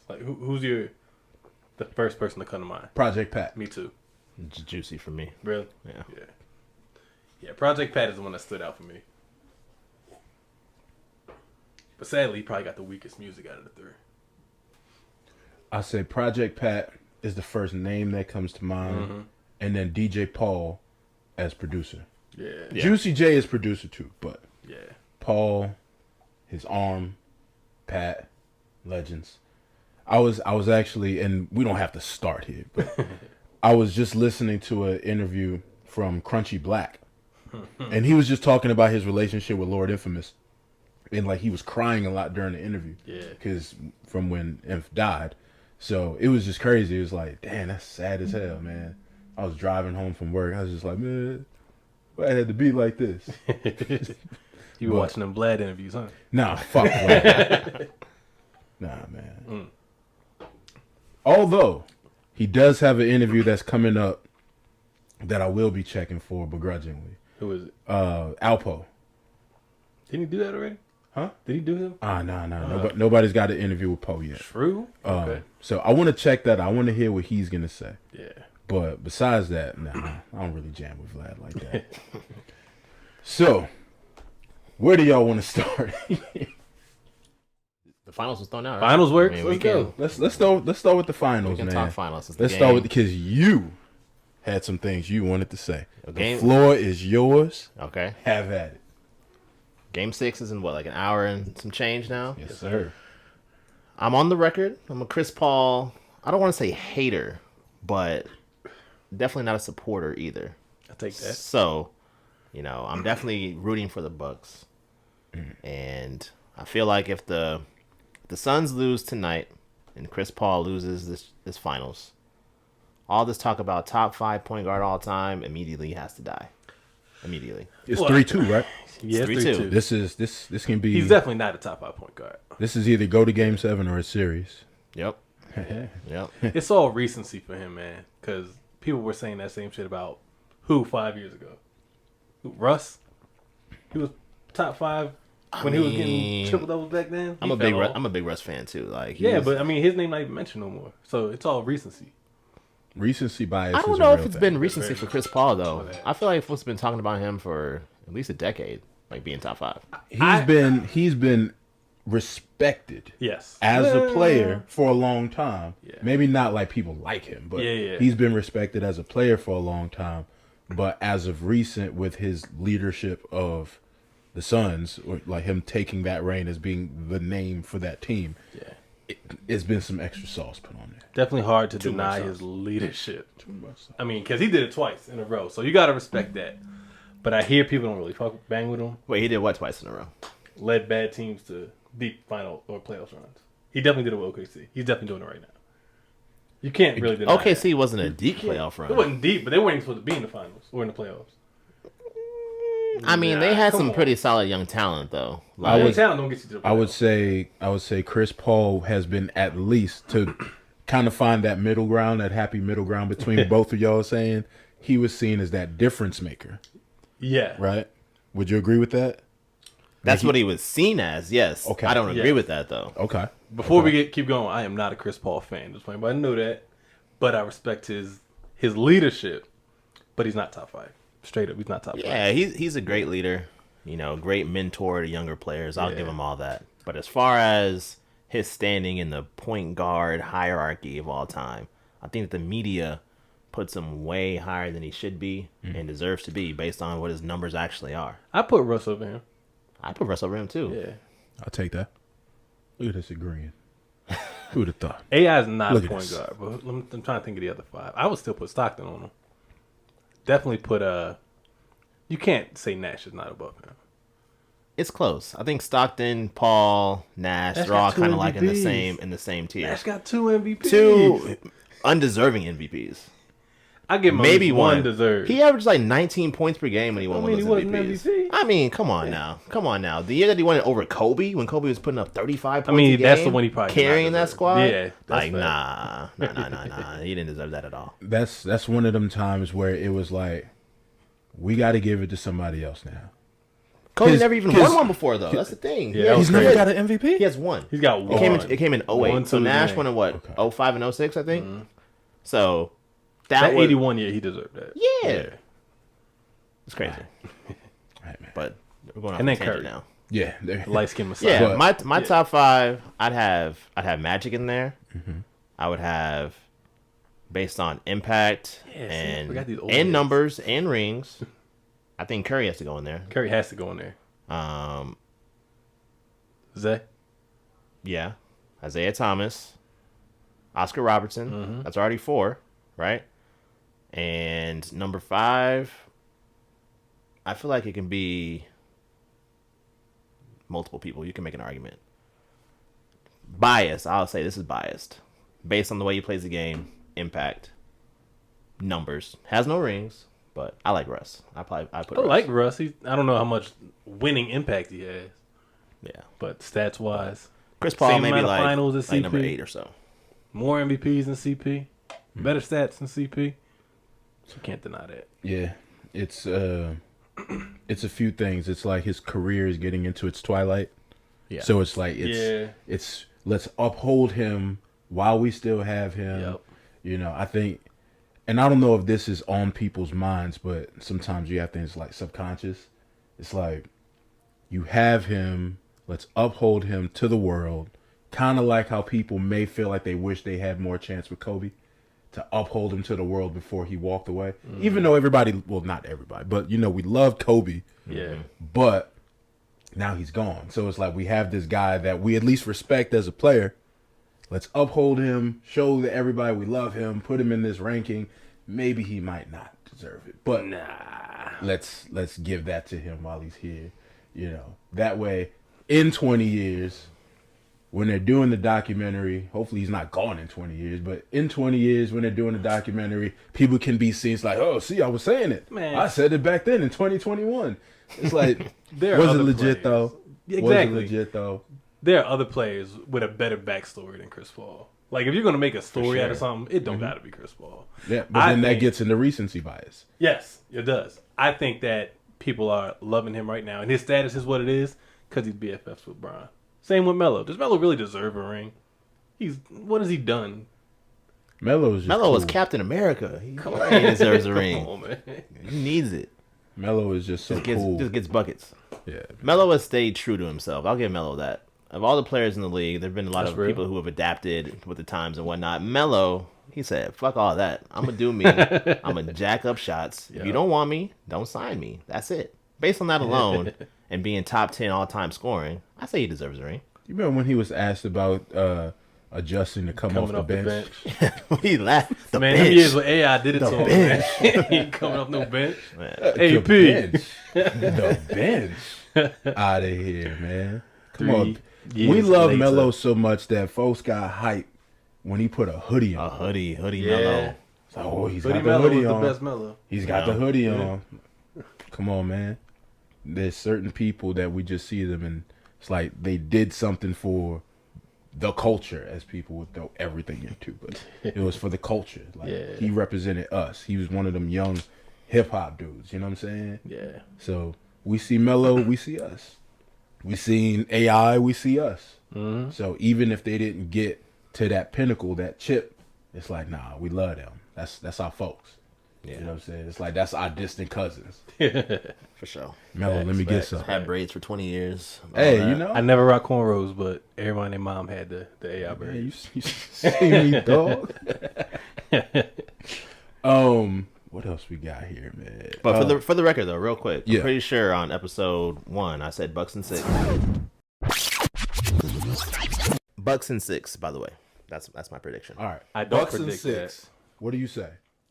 Like, who's the first person to come to mind? Project Pat. Me too. It's juicy for me. Really? Yeah. Yeah, Project Pat is the one that stood out for me. But sadly, he probably got the weakest music out of the three. I say Project Pat is the first name that comes to mind, and then DJ Paul as producer. Yeah. Juicy J is producer too, but Yeah. Paul, his arm, Pat, legends. I was actually, and we don't have to start here, but I was just listening to an interview from Crunchy Black, and he was just talking about his relationship with Lord Infamous, and like he was crying a lot during the interview, because from when Inf died, so it was just crazy. It was like, damn, that's sad as hell, man. I was driving home from work, I was just like, man, why it had to be like this? You were watching them Vlad interviews, huh? Nah, fuck Vlad. Nah, man. Although, he does have an interview that's coming up that I will be checking for begrudgingly. Who is it? Alpo. Didn't he do that already? Huh? Did he do him? Nah. Nobody's got an interview with Poe yet. True. Okay. So I want to check that. I want to hear what he's going to say. Yeah. But besides that, nah, I don't really jam with Vlad like that. So, where do y'all want to start? The finals was thrown out. Right? Finals works. I mean, Let's go. Let's start with the finals, we can man. talk finals. Let's start with because you had some things you wanted to say. Okay. The floor is yours. Okay. Have at it. Game 6 is in what, like an hour and some change now? Yes, sir. I'm on the record. I'm a Chris Paul, I don't want to say hater, but definitely not a supporter either. I'll take that. So, I'm definitely rooting for the Bucks. And I feel like if the Suns lose tonight and Chris Paul loses this finals, all this talk about top 5 point guard all time immediately has to die. Immediately. It's 3-2, right? Yeah, It's 3-2. 3-2. This can be. He's definitely not a top 5 point guard. This is either go to Game 7 or a series. Yep. Yep. It's all recency for him, man. Because people were saying that same shit about who 5 years ago? Who, Russ? He was top 5 when he was getting triple doubles back then. I'm a big Russ fan too. Like but I mean his name not even mentioned no more. So it's all recency. Recency bias. I don't is know a if real it's thing. been recency for Chris Paul though. Okay. I feel like folks have been talking about him for at least a decade, like being top 5. He's been respected. Yes. As a player for a long time. Yeah. Maybe not like people like him, but he's been respected as a player for a long time. But as of recent, with his leadership of the Suns, or like him taking that reign as being the name for that team, it's been some extra sauce put on there. Definitely hard to deny his leadership. I mean, because he did it twice in a row, so you got to respect that. But I hear people don't really bang with him. Wait, he did what twice in a row? Led bad teams to deep final or playoff runs. He definitely did it with OKC. He's definitely doing it right now. You can't really deny OKC that. wasn't a deep playoff run. It wasn't deep, but they weren't even supposed to be in the finals or in the playoffs. I mean, they had some pretty solid young talent though. Talent don't get you to the playoffs. I would say Chris Paul has been at least to kind of find that middle ground, that happy middle ground between both of y'all saying he was seen as that difference maker. Yeah. Right? Would you agree with that? That's what he was seen as, yes. Okay. I don't agree with that though. Okay. Before we keep going, I am not a Chris Paul fan. Just want everybody to know that. But I respect his leadership. But he's not top 5. Straight up, he's not top 5. Yeah, he's a great leader. Great mentor to younger players. I'll give him all that. But as far as his standing in the point guard hierarchy of all time, I think that the media puts him way higher than he should be and deserves to be based on what his numbers actually are. I put Russ over him. I put Russ over him too. Yeah. I'll take that. Look at this agreeing. Who would have thought? AI is not Look a at point this. guard, but I'm trying to think of the other 5. I would still put Stockton on him. Definitely put you can't say Nash is not above him. It's close. I think Stockton, Paul, Nash, Nash they're all got two kind of like in the MVPs. same tier. Nash got 2 MVPs. 2 undeserving MVPs. I give him Maybe one one deserved. He averaged like 19 points per game when he won one of he those wasn't MVPs. MVP. I mean, come on now. The year that he won it over Kobe, when Kobe was putting up 35 points I mean, a game, that's the one he probably carrying did not that deserve. squad. Yeah, that's like fair. nah. He didn't deserve that at all. That's one of them times where it was like, we got to give it to somebody else now. Kobe never even won one before, though. That's the thing. Yeah, He's never got an MVP? He has one. He's got one. It came in 08. One, So two, Nash three. won in what? Okay. 05 and 06, I think. Mm-hmm. So That was 81 year, he deserved that. Yeah. It's crazy. All right, man. But we're going off And the then tangent Curry. now. Yeah. There, Light skin Messiah. Yeah, But- my top 5, I'd have Magic in there. Mm-hmm. I would have based on impact Yeah, see, I forgot these old and heads. numbers and rings. I think Curry has to go in there. Curry has to go in there. Zay? Yeah, Isaiah Thomas, Oscar Robertson. Mm-hmm. That's already 4, right? And number 5, I feel like it can be multiple people. You can make an argument. Biased. I'll say this is biased. Based on the way he plays the game, impact, numbers. Has no rings, but I like Russ. I put I Russ. like Russ. I don't know how much winning impact he has, Yeah. but stats wise, Chris Paul Same maybe amount of like, finals as like number CP. 8 or so. more MVPs than CP, better stats than CP. So you can't deny that. Yeah, it's a few things. It's like his career is getting into its twilight. Yeah. So it's like Yeah. it's let's uphold him while we still have him. Yep. You know, I think, and I don't know if this is on people's minds, but sometimes you have things like subconscious. It's like you have him. Let's uphold him to the world. Kind of like how people may feel like they wish they had more chance with Kobe, to uphold him to the world before he walked away. Even though everybody, well, not everybody, but you know, we loved Kobe, Yeah. but now he's gone. So it's like we have this guy that we at least respect as a player. Let's uphold him, show that everybody we love him, put him in this ranking. Maybe he might not deserve it, but Nah. let's give that to him while he's here. You know, that way in 20 years, when they're doing the documentary, hopefully he's not gone in 20 years, but in 20 years when they're doing the documentary, people can be seen. It's like, oh, see, I was saying it. Man. I said it back then in 2021. It's like, There are was it other legit players. though? Yeah, Was it exactly. legit though? There are other players with a better backstory than Chris Paul. Like if you're gonna make a story out of sure. something, it don't gotta be Chris Paul. Yeah, but I then that think- gets into recency bias. Yes, it does. I think that people are loving him right now, and his status is what it is because he's BFFs with Bron. Same with Melo. Does Melo really deserve a ring? What has he done? Melo is just Melo was cool. Captain America. He deserves a ring. Come on, man. He needs it. Melo is just so cool. Just gets buckets. Yeah. Melo has stayed true to himself. I'll give Melo that. Of all the players in the league, there have been a lot That's of real. people who have adapted with the times and whatnot. Melo, he said, fuck all that. I'm going to do me. I'm going to jack up shots. If you don't want me, don't sign me. That's it. Based on that alone and being top 10 all-time scoring, I say he deserves a ring. You remember when he was asked about adjusting to come off Coming the off bench? the bench. He laughed. The Man, bench. them years with AI did it to him. Man. He ain't coming off no bench. Man. The AP. bench. The bench. Out of here, man. Come 3 on. years We love later. Melo so much that folks got hype when he put a hoodie A on. hoodie Yeah. Melo. Oh, he's Hoodie got the Melo hoodie was the on. best Melo. He's got the hoodie on. Come on, man. There's certain people that we just see them and it's like they did something for the culture, as people would throw everything into, but it was for the culture. Like Yeah. he represented us. He was one of them young hip hop dudes. You know what I'm saying? Yeah. So we see Melo, we see us. We seen AI, we see us. Mm-hmm. So even if they didn't get to that pinnacle, that chip, it's like, nah, we love them. That's our folks. Yeah. You know what I'm saying? It's like that's our distant cousins. For sure. Melo, let me get some. Had braids for 20 years. all Hey, that. you know? I never rocked cornrows, but everyone and their mom had the AI Man, bird. you see me, dog. What else we got here, man? But for the record, though, real quick, Yeah. I'm pretty sure on episode 1 I said Bucks and 6. Bucks and 6, by the way. That's my prediction. All right, I don't Bucks and predict 6. What do you say?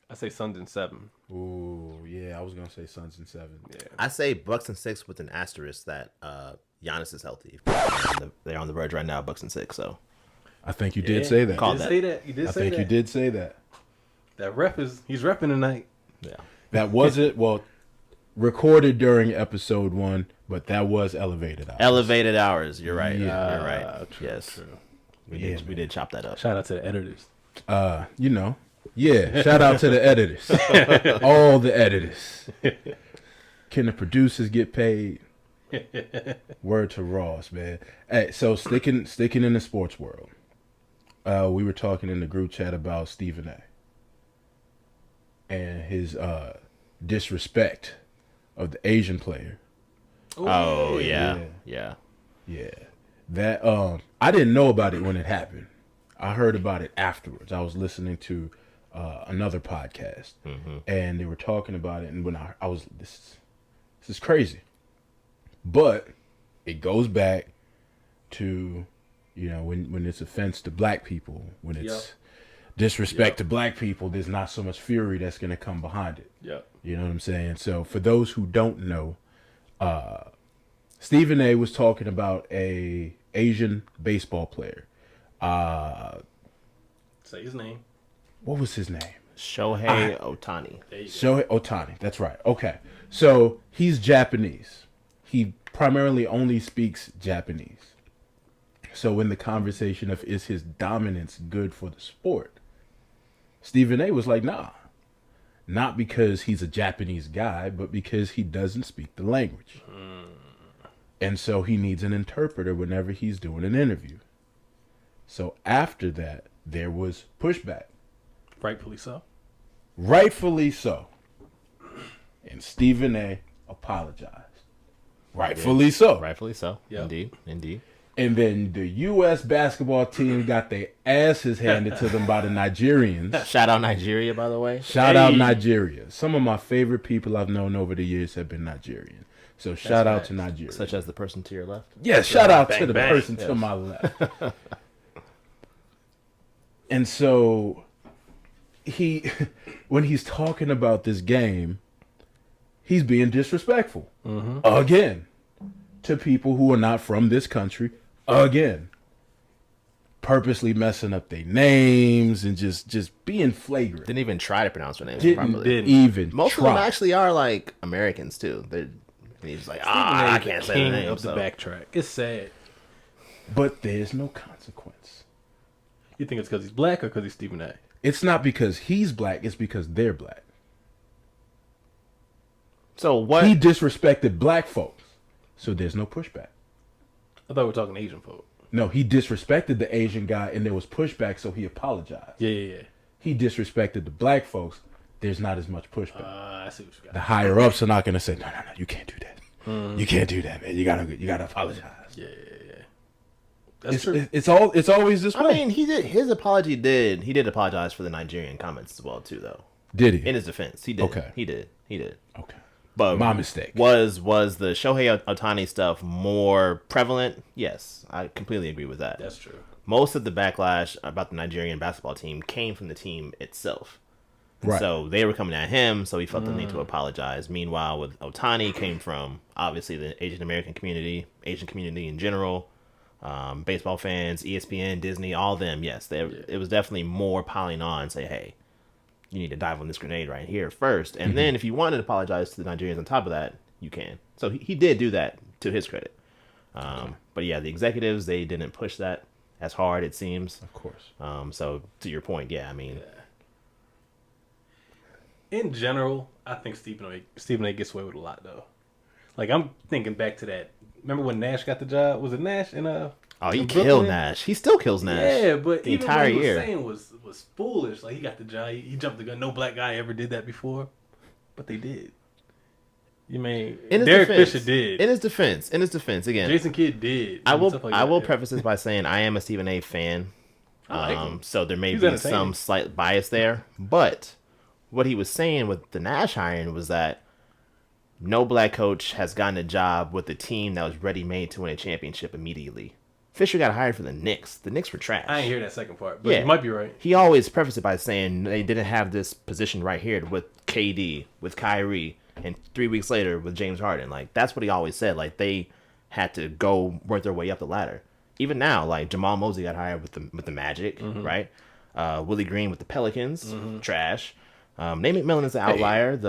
I say Suns in 7. Ooh, yeah, I was gonna say Suns in 7. Yeah. I say Bucks and 6 with an asterisk that Giannis is healthy. They're on the verge right now, Bucks and 6. So I think you did say that. Call You did that. say that. You did I say think that. you did say that. That rep he's repping tonight. yeah, That wasn't recorded during episode 1, but that was elevated out. elevated hours. You're right. Yeah. You're right. True, yes, true. we did chop that up. Shout out to the editors. You know, yeah. Shout out to the editors, all the editors. Can the producers get paid? Word to Ross, man. Hey, so sticking in the sports world, we were talking in the group chat about Stephen A. and his disrespect of the Asian player. Oh yeah. That I didn't know about it when it happened. I heard about it afterwards. I was listening to another podcast, and they were talking about it. And when I was this is crazy, but it goes back to when it's offense to black people, when it's disrespect to black people. There's not so much fury that's going to come behind it. You know what I'm saying? So for those who don't know, Stephen A. was talking about a Asian baseball player. Say his name. What was his name? Shohei Ohtani. Shohei Ohtani. That's right. Okay. So he's Japanese. He primarily only speaks Japanese. So in the conversation of is his dominance good for the sport, Stephen A. was like, nah. Not because he's a Japanese guy, but because he doesn't speak the language. And so he needs an interpreter whenever he's doing an interview. So after that, there was pushback. Rightfully so. Rightfully so. And Stephen A. apologized. Rightfully so. Rightfully so. Yep. Indeed. And then the U.S. basketball team got their asses handed to them by the Nigerians. Shout out Nigeria, by the way. Shout out Nigeria. Some of my favorite people I've known over the years have been Nigerian. So shout out to Nigeria. Such as the person to your left. Yes, shout out to the person to my left. And so when he's talking about this game, he's being disrespectful again to people who are not from this country again, purposely messing up their names and just being flagrant. Didn't even try to pronounce their names properly. Didn't even Most try. of them actually are like Americans too. He's like, I can't say the name. Of the backtrack. It's sad. But there's no consequence. You think it's because he's black or because he's Stephen A? It's not because he's black. It's because they're black. So what? He disrespected black folks, so there's no pushback. I thought we were talking Asian folk. No, he disrespected the Asian guy, and there was pushback, so he apologized. Yeah. He disrespected the black folks. There's not as much pushback. I see what you got. The higher ups are not going to say, no, you can't do that. You can't do that, man. You gotta apologize. Yeah. That's true. It's always this way. I mean, he did his apology. He did apologize for the Nigerian comments as well too, though. Did he? In his defense, he did. Okay. He did. Okay. But my mistake. Was the Shohei Ohtani stuff more prevalent? Yes, I completely agree with that. That's true. Most of the backlash about the Nigerian basketball team came from the team itself. Right. So they were coming at him, so he felt the need to apologize. Meanwhile, with Ohtani, came from obviously the Asian American community, Asian community in general, baseball fans, ESPN, Disney, all them. Yes, it was definitely more piling on. Say, hey, you need to dive on this grenade right here first, and then if you wanted to apologize to the Nigerians on top of that, you can. So he did do that to his credit. But yeah, the executives, they didn't push that as hard, it seems. Of course. So to your point, yeah, I mean. Yeah. In general, I think Stephen A. gets away with a lot, though. Like, I'm thinking back to that. Remember when Nash got the job? Was it Nash in Oh, he in killed Brooklyn? Nash. He still kills Nash. Yeah, but the even entire what he was year. saying was foolish. Like, he got the job. He jumped the gun. No black guy ever did that before. But they did. You mean, Derek Fisher did. In his defense, again. Jason Kidd did. I will preface this by saying I am a Stephen A. fan. I like him. So there may He's be entertaining. some slight bias there. But what he was saying with the Nash hiring was that no black coach has gotten a job with a team that was ready-made to win a championship immediately. Fisher got hired for the Knicks. The Knicks were trash. I ain't hear that second part, but you might be right. He always prefaced it by saying they didn't have this position right here with KD, with Kyrie, and 3 weeks later with James Harden. Like, that's what he always said. Like, they had to go work their way up the ladder. Even now, like, Jamal Mosley got hired with the Magic, right? Willie Green with the Pelicans, trash. Nate McMillan is the outlier.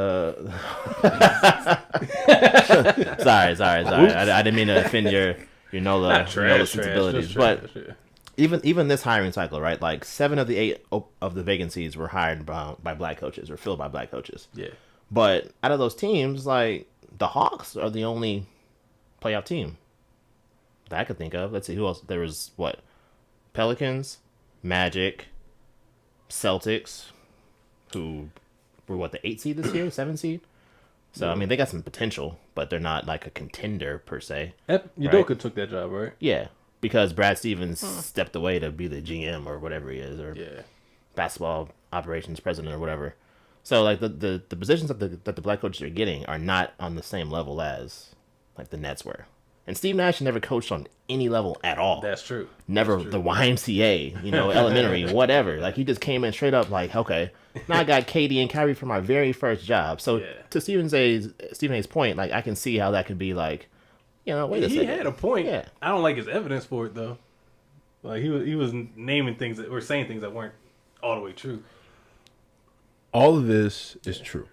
Sorry. I didn't mean to offend your NOLA sensibilities. But even this hiring cycle, right? Like 7 of the 8 of the vacancies were hired by black coaches or filled by black coaches. Yeah. But out of those teams, like the Hawks are the only playoff team that I could think of. Let's see who else. There was what? Pelicans, Magic, Celtics, who were what, the 8th seed this year, 7th seed. So I mean, they got some potential, but they're not like a contender per se. Udoka took that job, right? Yeah, because Brad Stevens stepped away to be the GM or whatever he is, or basketball operations president or whatever. So like the positions that the black coaches are getting are not on the same level as like the Nets were. And Steve Nash never coached on any level at all. That's true. Never the YMCA, elementary, whatever. Like he just came in straight up like, okay, now I got KD and Kyrie for my very first job. So to Stephen A's point, like I can see how that could be like, wait a second. He had a point. Yeah. I don't like his evidence for it though. Like he was naming things or saying things that weren't all the way true. All of this is true.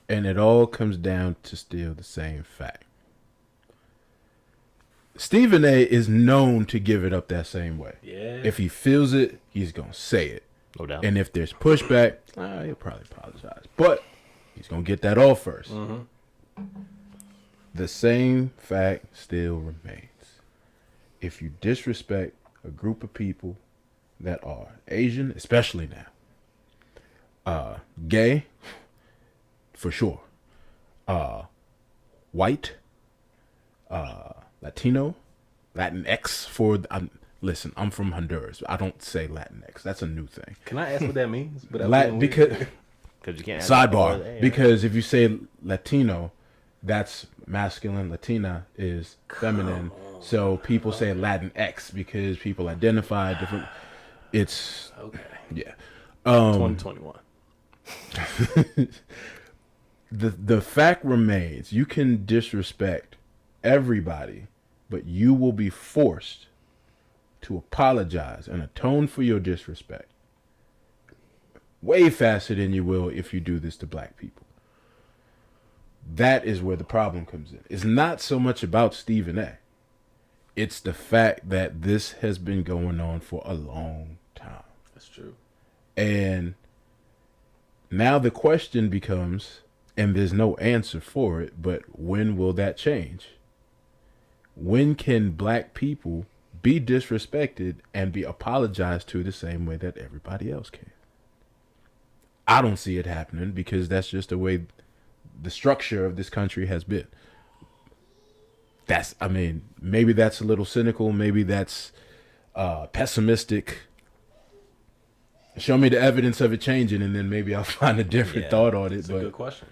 And it all comes down to still the same fact. Stephen A is known to give it up that same way. Yeah. If he feels it, he's going to say it. No doubt. And if there's pushback, he'll probably apologize. But he's going to get that off first. Mm-hmm. The same fact still remains. If you disrespect a group of people that are Asian, especially now, gay, for sure, white, Latino, Latinx for listen, I'm from Honduras. I don't say Latinx. That's a new thing. Can I ask what that means? Because you can't sidebar. Because if you say Latino, that's masculine. Latina is feminine. So people say Latinx because people identify different. It's okay. Yeah. 2021. The fact remains, you can disrespect everybody, but you will be forced to apologize and atone for your disrespect way faster than you will if you do this to black people. That is where the problem comes in. It's not so much about Stephen A. It's the fact that this has been going on for a long time. That's true. And now the question becomes, and there's no answer for it, but when will that change? When can black people be disrespected and be apologized to the same way that everybody else can? I don't see it happening because that's just the way the structure of this country has been. Maybe that's a little cynical. Maybe that's pessimistic. Show me the evidence of it changing, and then maybe I'll find a different thought on it. That's a good question.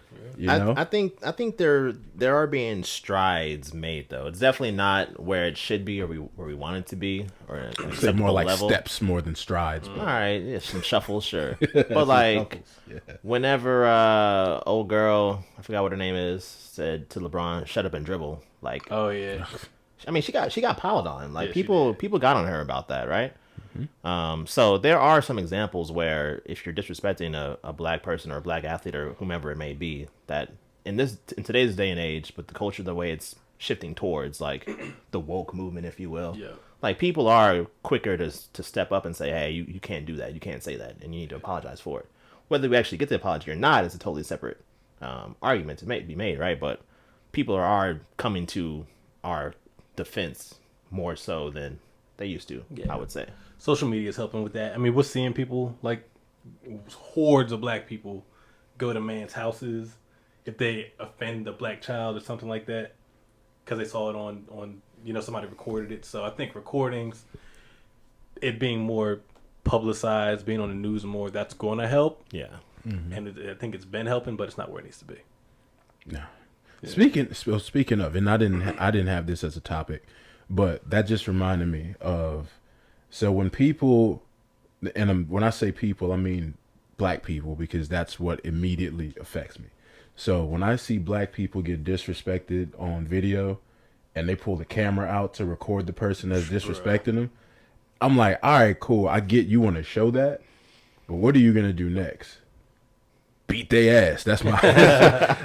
I think there are being strides made though. It's definitely not where it should be or where we want it to be, or an say more like level. Steps more than strides. All right, some shuffles, sure. But like, whenever old girl, I forgot what her name is, said to LeBron, "Shut up and dribble." Like, oh yeah. I mean, she got piled on. Like people got on her about that, right? Mm-hmm. So there are some examples where if you're disrespecting a black person or a black athlete or whomever it may be, that in today's day and age, but the culture, the way it's shifting towards like the woke movement, if you will, like people are quicker to step up and say, hey, you can't do that, you can't say that, and you need to apologize for it. Whether we actually get the apology or not is a totally separate argument to be made, right? But people are coming to our defense more so than they used to, I would say. Social media is helping with that. I mean, we're seeing people, like hordes of black people, go to man's houses if they offend a black child or something like that because they saw it on somebody recorded it. So I think recordings, it being more publicized, being on the news more, that's going to help. Yeah. Mm-hmm. And I think it's been helping, but it's not where it needs to be. No. Yeah. Speaking of, and I didn't have this as a topic, but that just reminded me of. So when people, and when I say people, I mean black people, because that's what immediately affects me. So when I see black people get disrespected on video and they pull the camera out to record the person that's disrespecting them, I'm like, all right, cool. I get you want to show that, but what are you going to do next? Beat their ass. That's my,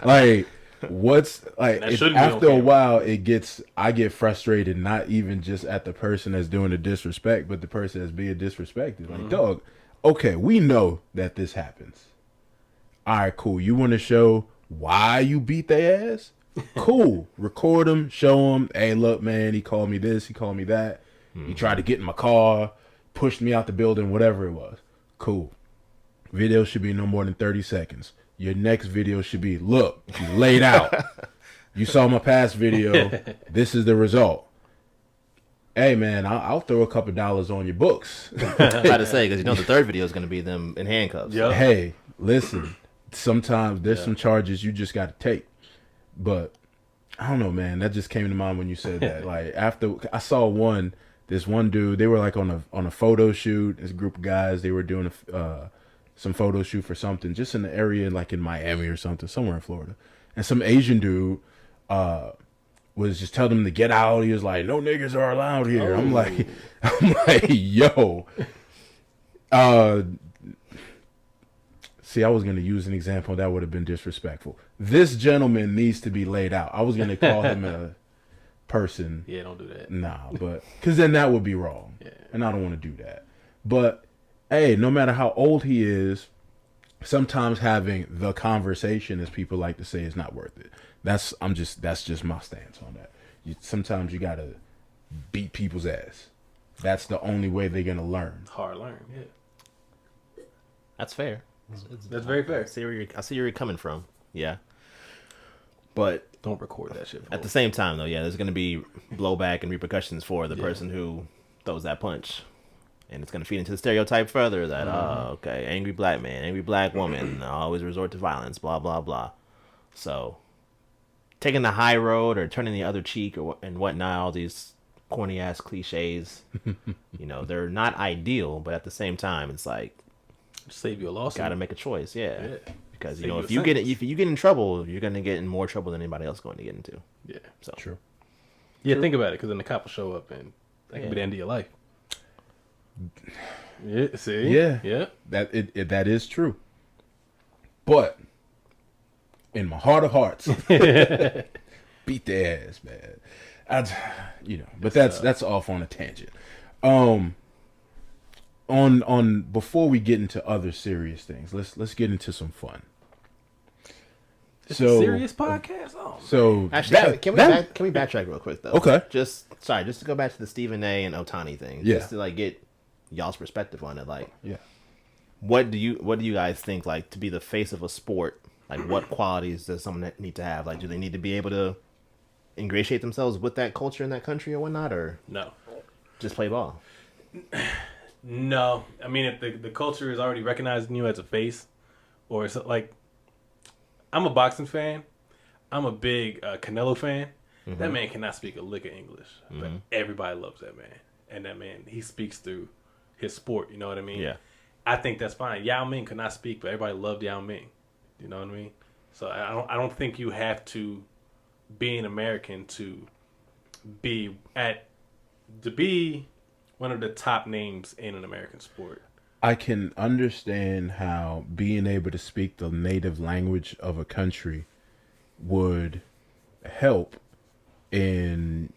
like, what's like after a while I get frustrated, not even just at the person that's doing the disrespect, but the person that's being disrespected. Like, dog, okay, we know that this happens. All right, cool. You want to show why you beat their ass? Cool. Record him, show him, hey, look, man, he called me this, he called me that. He tried to get in my car, pushed me out the building, whatever it was. Cool. Video should be no more than 30 seconds. Your next video should be, look, you laid out. You saw my past video. This is the result. Hey, man, I'll throw a couple dollars on your books. About to say, because you know the third video is going to be them in handcuffs. Yep. Hey, listen, sometimes there's some charges you just got to take. But I don't know, man. That just came to mind when you said that. Like, after I saw this one dude, they were like on a photo shoot. This group of guys, they were doing some photo shoot for something, just in the area, like in Miami or something, somewhere in Florida. And some Asian dude was just telling them to get out. He was like, "No niggers are allowed here." I'm like, yo. See, I was going to use an example that would have been disrespectful. This gentleman needs to be laid out. I was going to call him a person. Yeah, don't do that. Nah, but because then that would be wrong. Yeah. And I don't want to do that. But hey, no matter how old he is, sometimes having the conversation, as people like to say, is not worth it. That's just my stance on that. Sometimes you gotta beat people's ass. That's the only way they're gonna learn. Hard learn, yeah. That's fair. That's very fair. I see where you're coming from. Yeah. But Don't record that shit. at the same time, though, yeah, there's going to be blowback and repercussions for the person who throws that punch. And it's going to feed into the stereotype further that, okay, angry black man, angry black woman, always resort to violence, blah, blah, blah. So, taking the high road or turning the other cheek and whatnot, all these corny-ass cliches, you know, they're not ideal, but at the same time, it's like, save you a lawsuit. got to make a choice, yeah. Because, you Save know, you a if you get in trouble, you're going to get in more trouble than anybody else going to get into. Yeah. So True. Yeah, think about it, because then the cop will show up and that could be the end of your life. Yeah, see? Yeah. Yeah. That is true. But in my heart of hearts, beat their ass, man. But that's off on a tangent. On before we get into other serious things, let's get into some fun. It's a serious podcast. Oh, actually, can we backtrack real quick though? Okay. Just to go back to the Stephen A. and Ohtani thing. Yeah. Just to like get y'all's perspective on it. Like, Yeah. what do you guys think, like, to be the face of a sport? Like, what qualities does someone need to have? Like, do they need to be able to ingratiate themselves with that culture in that country or whatnot, or no. just play ball? No. I mean, if the culture is already recognizing you as a face, or it's like, I'm a boxing fan. I'm a big Canelo fan. Mm-hmm. That man cannot speak a lick of English, but everybody loves that man. And that man, he speaks through his sport. You know what I mean? Yeah. I think that's fine. Yao Ming could not speak, but everybody loved Yao Ming. You know what I mean? So I don't think you have to be an American to be one of the top names in an American sport. I can understand how being able to speak the native language of a country would help in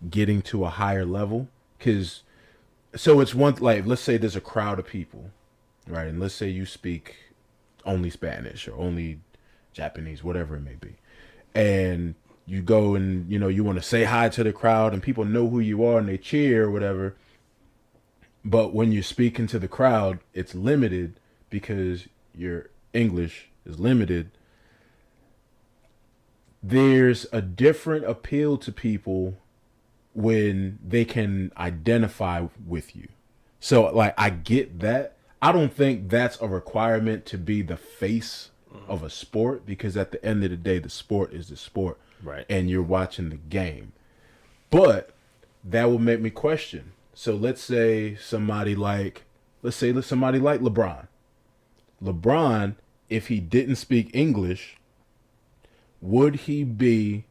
getting to a higher level. So it's one, like, let's say there's a crowd of people, right? And let's say you speak only Spanish or only Japanese, whatever it may be. And you go and, you want to say hi to the crowd and people know who you are and they cheer or whatever. But when you're speaking to the crowd, it's limited because your English is limited. There's a different appeal to people when they can identify with you. So, like, I get that. I don't think that's a requirement to be the face of a sport, because at the end of the day, the sport is the sport. Right. And you're watching the game. But that will make me question. So let's say somebody like LeBron. LeBron, if he didn't speak English, would he be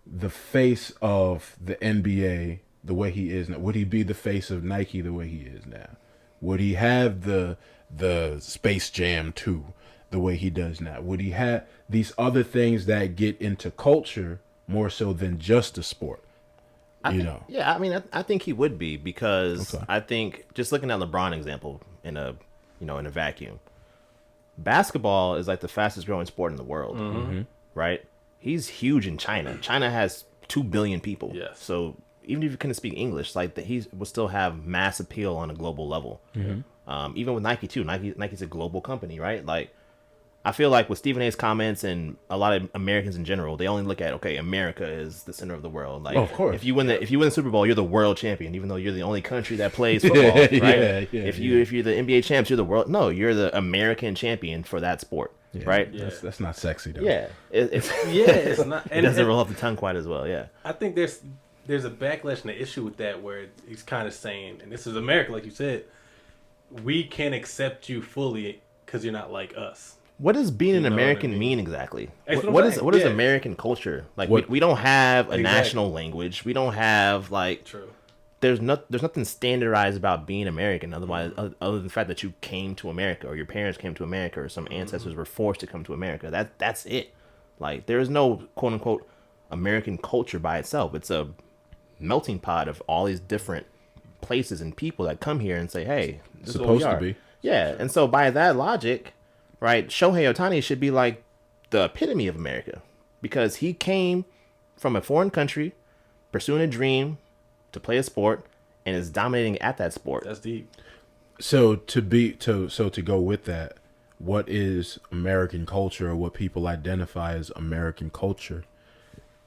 the face of the NBA the way he is now? Would he be the face of Nike the way he is now? Would he have the Space Jam 2 the way he does now? Would he have these other things that get into culture more so than just the sport? Yeah, I mean, I think he would be, because I think, just looking at LeBron example in a vacuum, basketball is like the fastest growing sport in the world, right? he's huge in China. China has 2 billion people. Yes. So even if you couldn't speak English, like he will still have mass appeal on a global level. Even with Nike too. Nike's a global company, right? Like, I feel like with Stephen A's comments and a lot of Americans in general, they only look at, okay, America is the center of the world. Like, of course. if you win the Super Bowl, you're the world champion, even though you're the only country that plays football, right? If you're the NBA champs, you're the world. No, you're the American champion for that sport, right? Yeah. That's not sexy though. Yeah, it's it's not. it doesn't roll off the tongue quite as well. Yeah, I think there's a backlash and an issue with that where he's kind of saying, and this is America, like you said, we can't accept you fully because you're not like us. what does being an know what I American mean? mean exactly? That's what I'm What is saying. what is Yeah. American culture? Like, What- we don't have a Exactly. national language. We don't have like True. there's nothing standardized about being American, otherwise other than the fact that you came to America or your parents came to America or some ancestors were forced to come to America. That's it. Like, there is no quote unquote American culture by itself. It's a melting pot of all these different places and people that come here and say, hey, this is what we Supposed to are. be. Yeah, and so by that logic, right, Shohei Ohtani should be like the epitome of America because he came from a foreign country, pursuing a dream to play a sport, and is dominating at that sport. That's deep. So to go with that, what is American culture, or what people identify as American culture?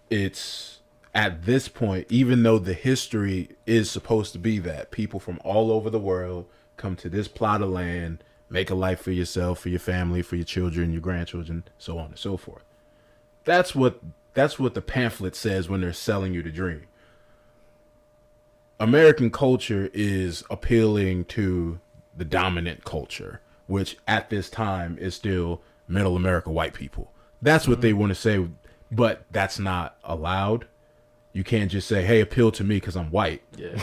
It's at this point, even though the history is supposed to be that people from all over the world come to this plot of land, make a life for yourself, for your family, for your children, your grandchildren, so on and so forth. That's what the pamphlet says when they're selling you the dream. American culture is appealing to the dominant culture, which at this time is still middle America white people. That's what they want to say, but that's not allowed. You can't just say, hey, appeal to me because I'm white. Yeah.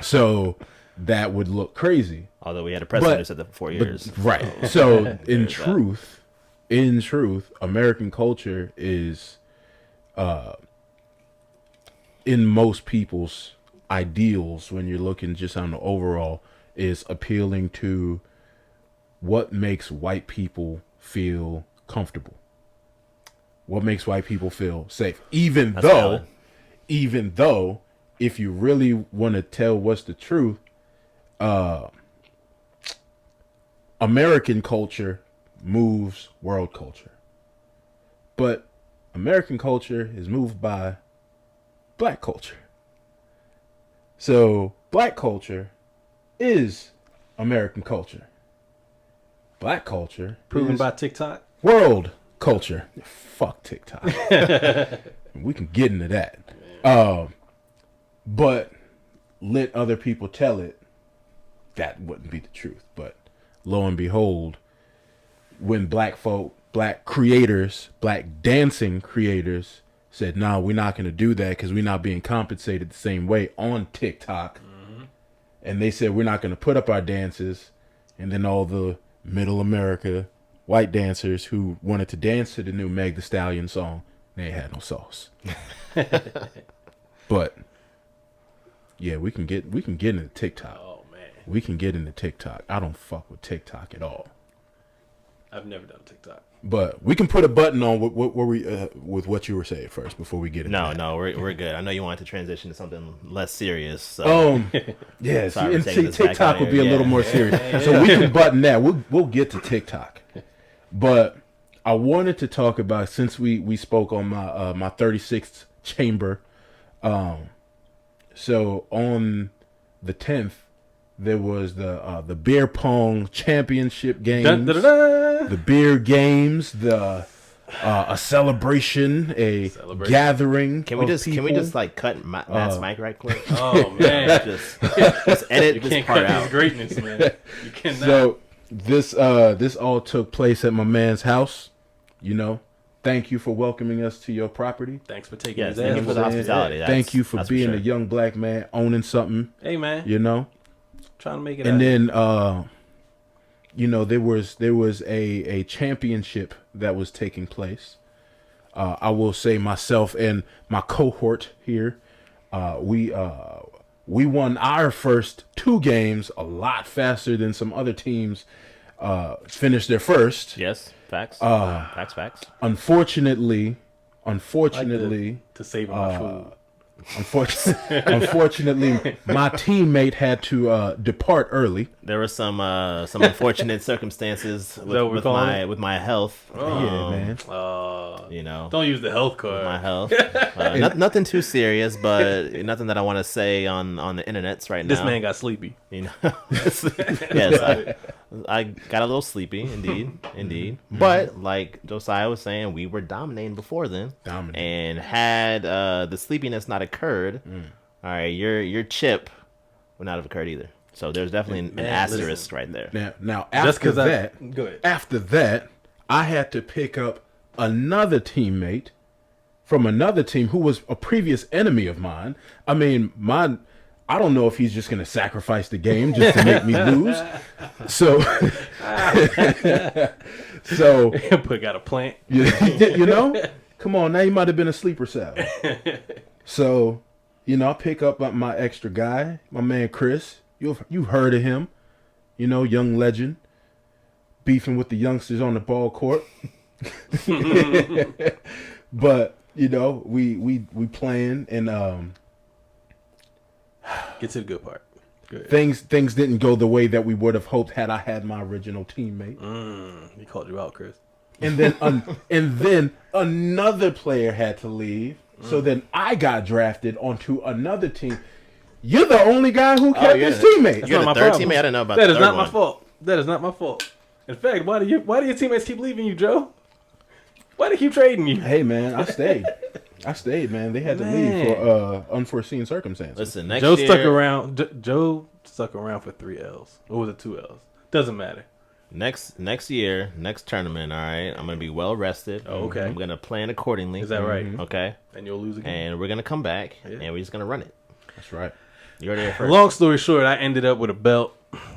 So that would look crazy. Although we had a president who said that for 4 years. Right. So in truth, American culture is in most people's ideals, when you're looking just on the overall, is appealing to what makes white people feel comfortable. What makes white people feel safe. Even though, if you really want to tell what's the truth, American culture moves world culture. But American culture is moved by black culture. So black culture is American culture. Black culture Proven is by TikTok. world culture. Fuck TikTok. We can get into that. But let other people tell it, that wouldn't be the truth. But lo and behold, when black creators, black dancing creators said, nah, we're not going to do that because we're not being compensated the same way on TikTok. And they said, we're not going to put up our dances. And then all the middle America white dancers who wanted to dance to the new Meg Thee Stallion song, they had no sauce. But yeah, we can get into TikTok. Oh man, We can get into TikTok. I don't fuck with TikTok at all. I've never done TikTok. But we can put a button on with what you were saying first before we get into that. No, we're good. I know you wanted to transition to something less serious. So. Yes, Sorry for and taking see, this back TikTok out will here. be a little Yeah. more serious. So we can button that. We'll get to TikTok. But I wanted to talk about, since we spoke on my 36th chamber. So on the 10th, there was the beer pong championship games. Dun, dun, dun, dun. The beer games, a celebration, gathering. Can we of just people. like cut Matt's mic right quick? Oh man, just edit you this can't part cut out. his greatness, man. You cannot. So this all took place at my man's house. You know, thank you for welcoming us to your property. Thanks for taking Yes, his thank ass. you for the hospitality. Thank you for that's being sure. a young black man owning something. Hey man, You know, trying to make it. and out. then you know, there was a championship that was taking place. I will say myself and my cohort here, we won our first 2 games a lot faster than some other teams finished their first. Yes, facts. Facts. Unfortunately, unfortunately, to save my food. Unfortunately, my teammate had to depart early. There were some unfortunate circumstances with my health. Yeah, man. You know, Don't use the health card. my health. Nothing too serious, but nothing that I want to say on the internets right now. This man got sleepy. You know, yes, I got a little sleepy, indeed. But like Josiah was saying, we were dominating before then. And had the sleepiness not occurred, all right, your chip would not have occurred either. So there's definitely an asterisk right there. Now after that, go ahead. After that, I had to pick up another teammate from another team who was a previous enemy of mine. I mean, I don't know if he's just going to sacrifice the game just to make me lose. So, got a plant. You know, come on, now he might have been a sleeper cell. So, you know, I pick up my extra guy, my man Chris. You've heard of him, you know, young legend, beefing with the youngsters on the ball court. But you know, we playing and Get to the good part. Good. Things didn't go the way that we would have hoped had I had my original teammate. He called you out, Chris. And then another player had to leave. So then I got drafted onto another team. You're the only guy who kept his teammate. You're the third teammate. I didn't know about that. That Is not my fault. That is not my fault. In fact, why do your teammates keep leaving you, Joe? Why do they keep trading you? Hey man, I stayed, man. They had to leave for unforeseen circumstances. Listen, next Joe year, stuck around. Joe stuck around for 3 L's. Or was it 2 L's? Doesn't matter. Next year, next tournament, all right, I'm going to be well rested. Oh, okay. I'm going to plan accordingly. Is that right? Okay. And you'll lose again. And we're going to come back, and we're just going to run it. That's right. You're there first. Long story short, I ended up with a belt.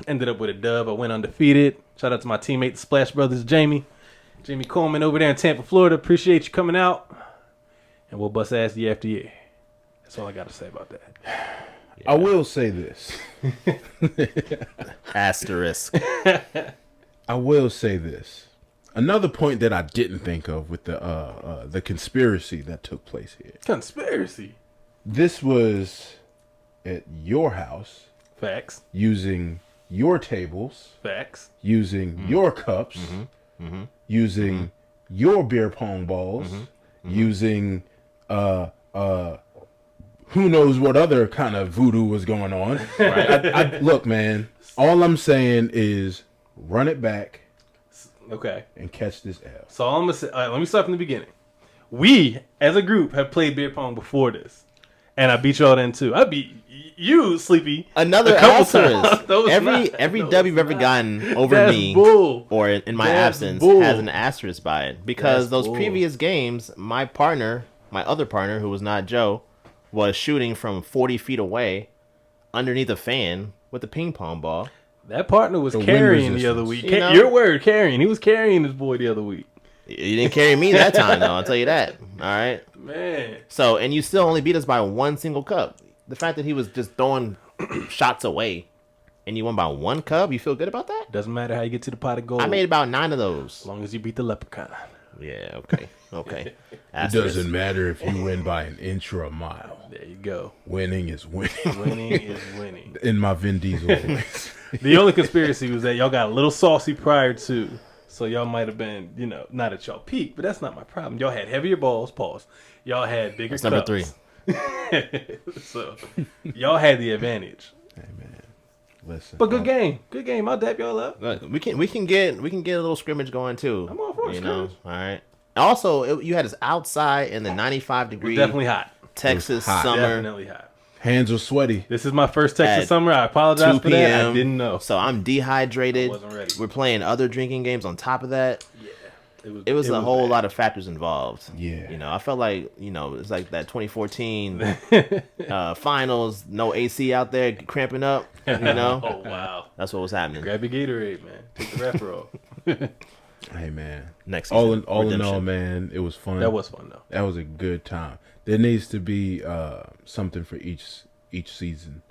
Ended up with a dub. I went undefeated. Shout out to my teammate, the Splash Brothers, Jamie Coleman over there in Tampa, Florida. Appreciate you coming out. And we'll bust ass year after year. That's all I got to say about that. Yeah. I will say this. Asterisk. I will say this. Another point that I didn't think of with the conspiracy that took place here. Conspiracy? This was at your house. Facts. Using your tables. Facts. Using your cups. Using your beer pong balls. Using who knows what other kind of voodoo was going on. Right. Look, man, all I'm saying is run it back. Okay. And catch this L. So all I'm gonna say, all right, let me start from the beginning. We, as a group, have played beer pong before this. And I beat y'all then too. I beat you, Sleepy. Another asterisk. Every W you've ever gotten over me, or in my absence, has an asterisk by it. Because those previous games, my other partner, who was not Joe, was shooting from 40 feet away, underneath a fan, with a ping pong ball. That partner was carrying the other week. Your word, carrying. He was carrying his boy the other week. You didn't carry me that time, though. I'll tell you that. All right? Man. So, and you still only beat us by one single cup. The fact that he was just throwing shots away and you won by one cup, you feel good about that? Doesn't matter how you get to the pot of gold. I made about 9 of those. As long as you beat the leprechaun. Yeah, okay. It doesn't matter if you win by an inch or a mile. There you go. Winning is winning. Winning is winning. In my Vin Diesel voice. The only conspiracy was that y'all got a little saucy prior to. So y'all might have been, not at y'all peak, but that's not my problem. Y'all had heavier balls, pause. Y'all had bigger cups. Number 3. So y'all had the advantage. Hey man, listen. But good game. I'll dap y'all up. Look, we can get a little scrimmage going too. I'm all for scrimmage. All right. Also, you had us outside in the 95 degree. Definitely hot. Texas hot. summer. Definitely hot. Hands were sweaty. This is my first Texas summer. I apologize for that. I didn't know. So I'm dehydrated. I wasn't ready. We're playing other drinking games on top of that. Yeah. It was a whole lot of factors involved. Yeah. I felt like, it's like that 2014 finals, no AC out there cramping up, Oh, wow. That's what was happening. Grab your Gatorade, man. Take the wrapper off. Hey, man. Next season, all in all, man, it was fun. That was fun, though. That was a good time. There needs to be something for each season.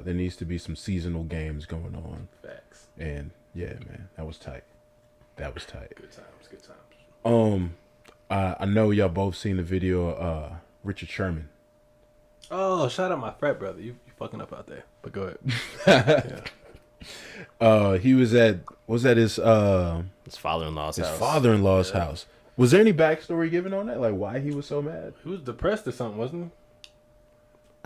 There needs to be some seasonal games going on. Facts. And, yeah, man, that was tight. Good times. I know y'all both seen the video of Richard Sherman. Oh, shout out my frat brother. You fucking up out there. But go ahead. He was at his father-in-law's his house. father-in-law's house. Was there any backstory given on that? Like why he was so mad? He was depressed or something, wasn't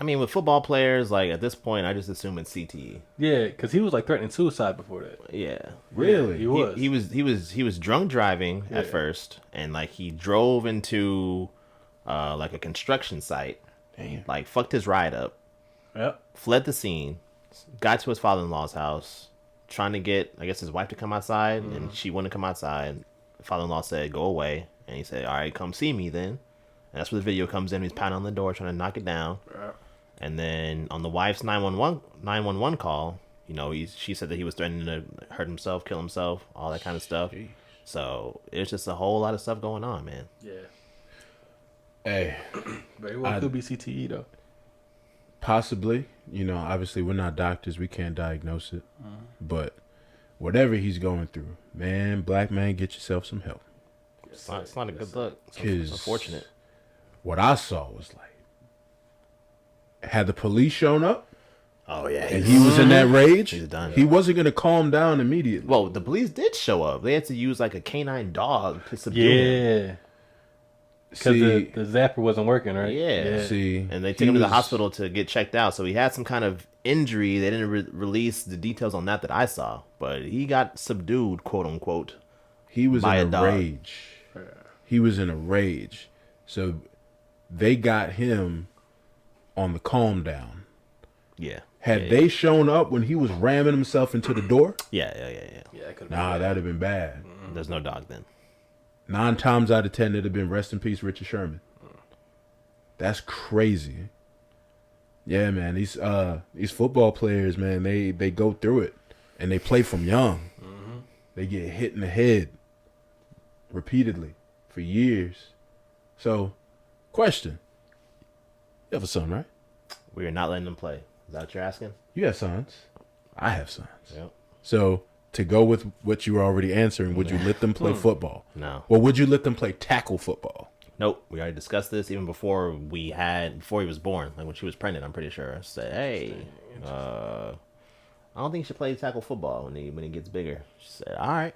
I mean, with football players, like at this point, I just assume it's CTE. he? Yeah, because he was like threatening suicide before that. Yeah, Really? He was. He was drunk driving at Yeah. first, and like he drove into like a construction site, Damn. like fucked his ride up, Yep. fled the scene, got to his father-in-law's house, trying to get, I guess, his wife to come outside, and she wouldn't come outside. The father-in-law said, "Go away," and he said, "All right, come see me then." And that's where the video comes in. He's pounding on the door, trying to knock it down. Yep. And then on the wife's 911 call, you know, she said that he was threatening to hurt himself, kill himself, all that kind of stuff. Jeez. So it's just a whole lot of stuff going on, man. Yeah. Hey, Very well could be CTE though. possibly. You know, obviously we're not doctors. We can't diagnose it. But whatever he's going through, man, black man, get yourself some help. It's not a good look. It's 'Cause unfortunate. What I saw was like, had the police shown up Oh, yeah. and he was in that rage, He's done. he wasn't going to calm down immediately. Well, the police did show up. They had to use like a canine dog to subdue him. Yeah. Because the zapper wasn't working, right? Yeah. See, And they he took him to the was- hospital to get checked out. So he had some kind of injury. They didn't release the details on that I saw. But he got subdued, quote unquote. He was by in a a dog. rage. He was in a rage. So they got him on the calm down. Yeah. Had yeah, they shown up when he was ramming himself into the door, Yeah. Yeah, it could nah, that'd have been bad. There's no dog then. 9 times out of 10, it'd have been rest in peace, Richard Sherman. That's crazy. Yeah, man. These football players, man, they go through it, and they play from young. They get hit in the head repeatedly for years. So, question: you have a son, right? We are not letting them play. Is that what you're asking? You have sons. I have sons. Yep. So, to go with what you were already answering, would you let them play football? No. Or would you let them play tackle football? Nope. We already discussed this even before before he was born. Like when she was pregnant, I'm pretty sure. I said, hey, I don't think he should play tackle football when he gets bigger. She said, all right.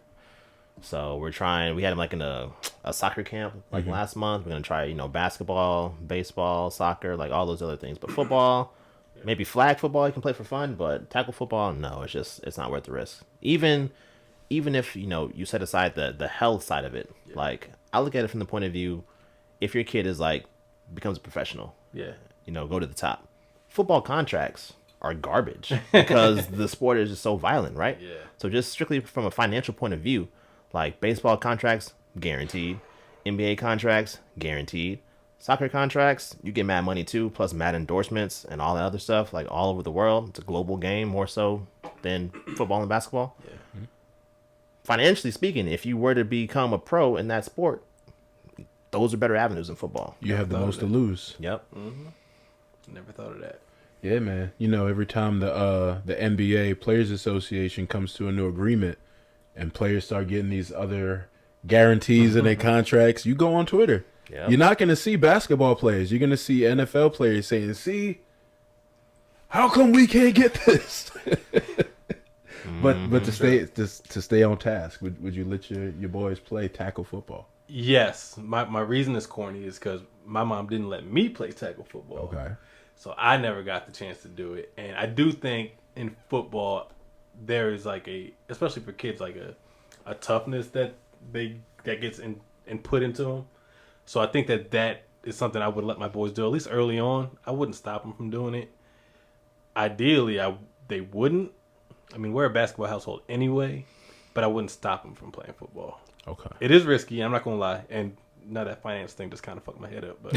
So we had him like in a soccer camp like last month. We're going to try, basketball, baseball, soccer, like all those other things. But football, maybe flag football you can play for fun, but tackle football, no, it's not worth the risk. Even if, you set aside the health side of it, like I look at it from the point of view, if your kid is like, becomes a professional, Yeah. go to the top. Football contracts are garbage because the sport is just so violent, right? Yeah. So just strictly from a financial point of view, like baseball contracts, guaranteed. NBA contracts, guaranteed. Soccer contracts, you get mad money too, plus mad endorsements and all that other stuff, like all over the world. It's a global game more so than football and basketball. Yeah. Financially speaking, if you were to become a pro in that sport, those are better avenues than football. You have the thought of most to that. lose. Yep. Never thought of that. Yeah, man. Every time the NBA Players Association comes to a new agreement and players start getting these other guarantees in their contracts, you go on Twitter. Yep. You're not going to see basketball players. You're going to see NFL players saying, see, how come we can't get this? But to stay on task, would you let your boys play tackle football? Yes. My reason is corny is because my mom didn't let me play tackle football. Okay. So I never got the chance to do it. And I do think in football, there is like especially for kids, like a toughness that gets put into them. So I think that is something I would let my boys do, at least early on. I wouldn't stop them from doing it. Ideally, they wouldn't. I mean, we're a basketball household anyway, but I wouldn't stop them from playing football. Okay. It is risky, I'm not going to lie. And now that finance thing just kind of fucked my head up. But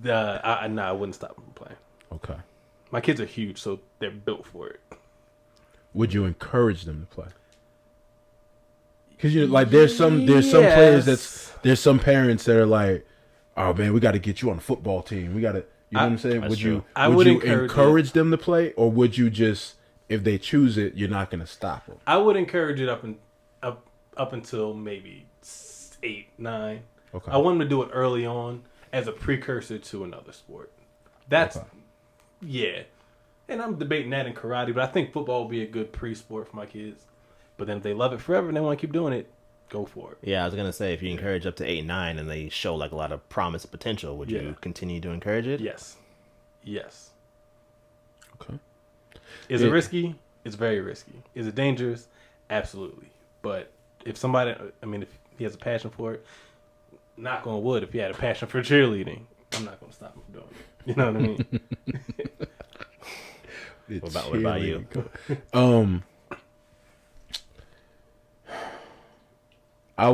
I wouldn't stop them from playing. Okay. My kids are huge, so they're built for it. Would you encourage them to play? Because there's some players there's some parents that are like, oh man, we got to get you on the football team. We got to, you know what I'm saying? That's Would true. you I would would you encourage encourage them to play, or would you just, if they choose it, you're not going to stop them? I would encourage it up until maybe 8, 9. Okay. I want him to do it early on as a precursor to another sport. That's yeah. And I'm debating that in karate, but I think football will be a good pre-sport for my kids. But then if they love it forever and they want to keep doing it, go for it. Yeah, I was gonna say if you encourage up to 8, 9, and they show like a lot of promise and potential, would you continue to encourage it? Yes. Okay. Is it risky? It's very risky. Is it dangerous? Absolutely. But if if he has a passion for it, knock on wood, if he had a passion for cheerleading, I'm not going to stop him from doing it. You know what I mean? What about you? I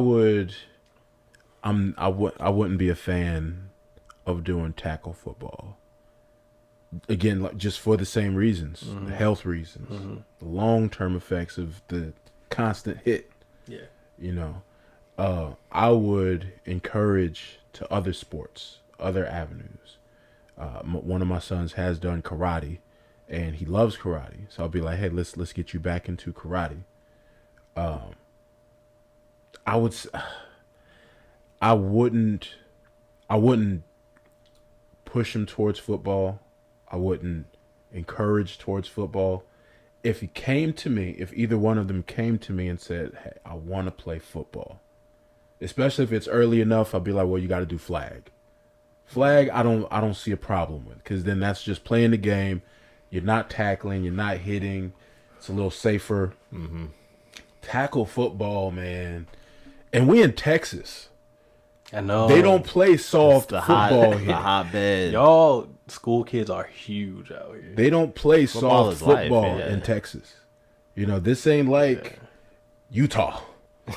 wouldn't be a fan of doing tackle football. Again, like just for the same reasons, the health reasons, the long-term effects of the constant hit. Yeah. You know, I would encourage to other sports, other avenues. One of my sons has done karate, and he loves karate. So I'll be like, hey, let's get you back into karate. I wouldn't push him towards football. I wouldn't encourage towards football. If either one of them came to me and said, hey, I want to play football, especially if it's early enough, I'll be like, well, you got to do flag. Flag, I don't see a problem with, because then that's just playing the game. You're not tackling, you're not hitting. It's a little safer. Mm-hmm. Tackle football, man. And we in Texas. I know. They don't play soft football here. The hotbed. Y'all school kids are huge out here. They don't play soft football life, in Texas. You know, this ain't like Utah.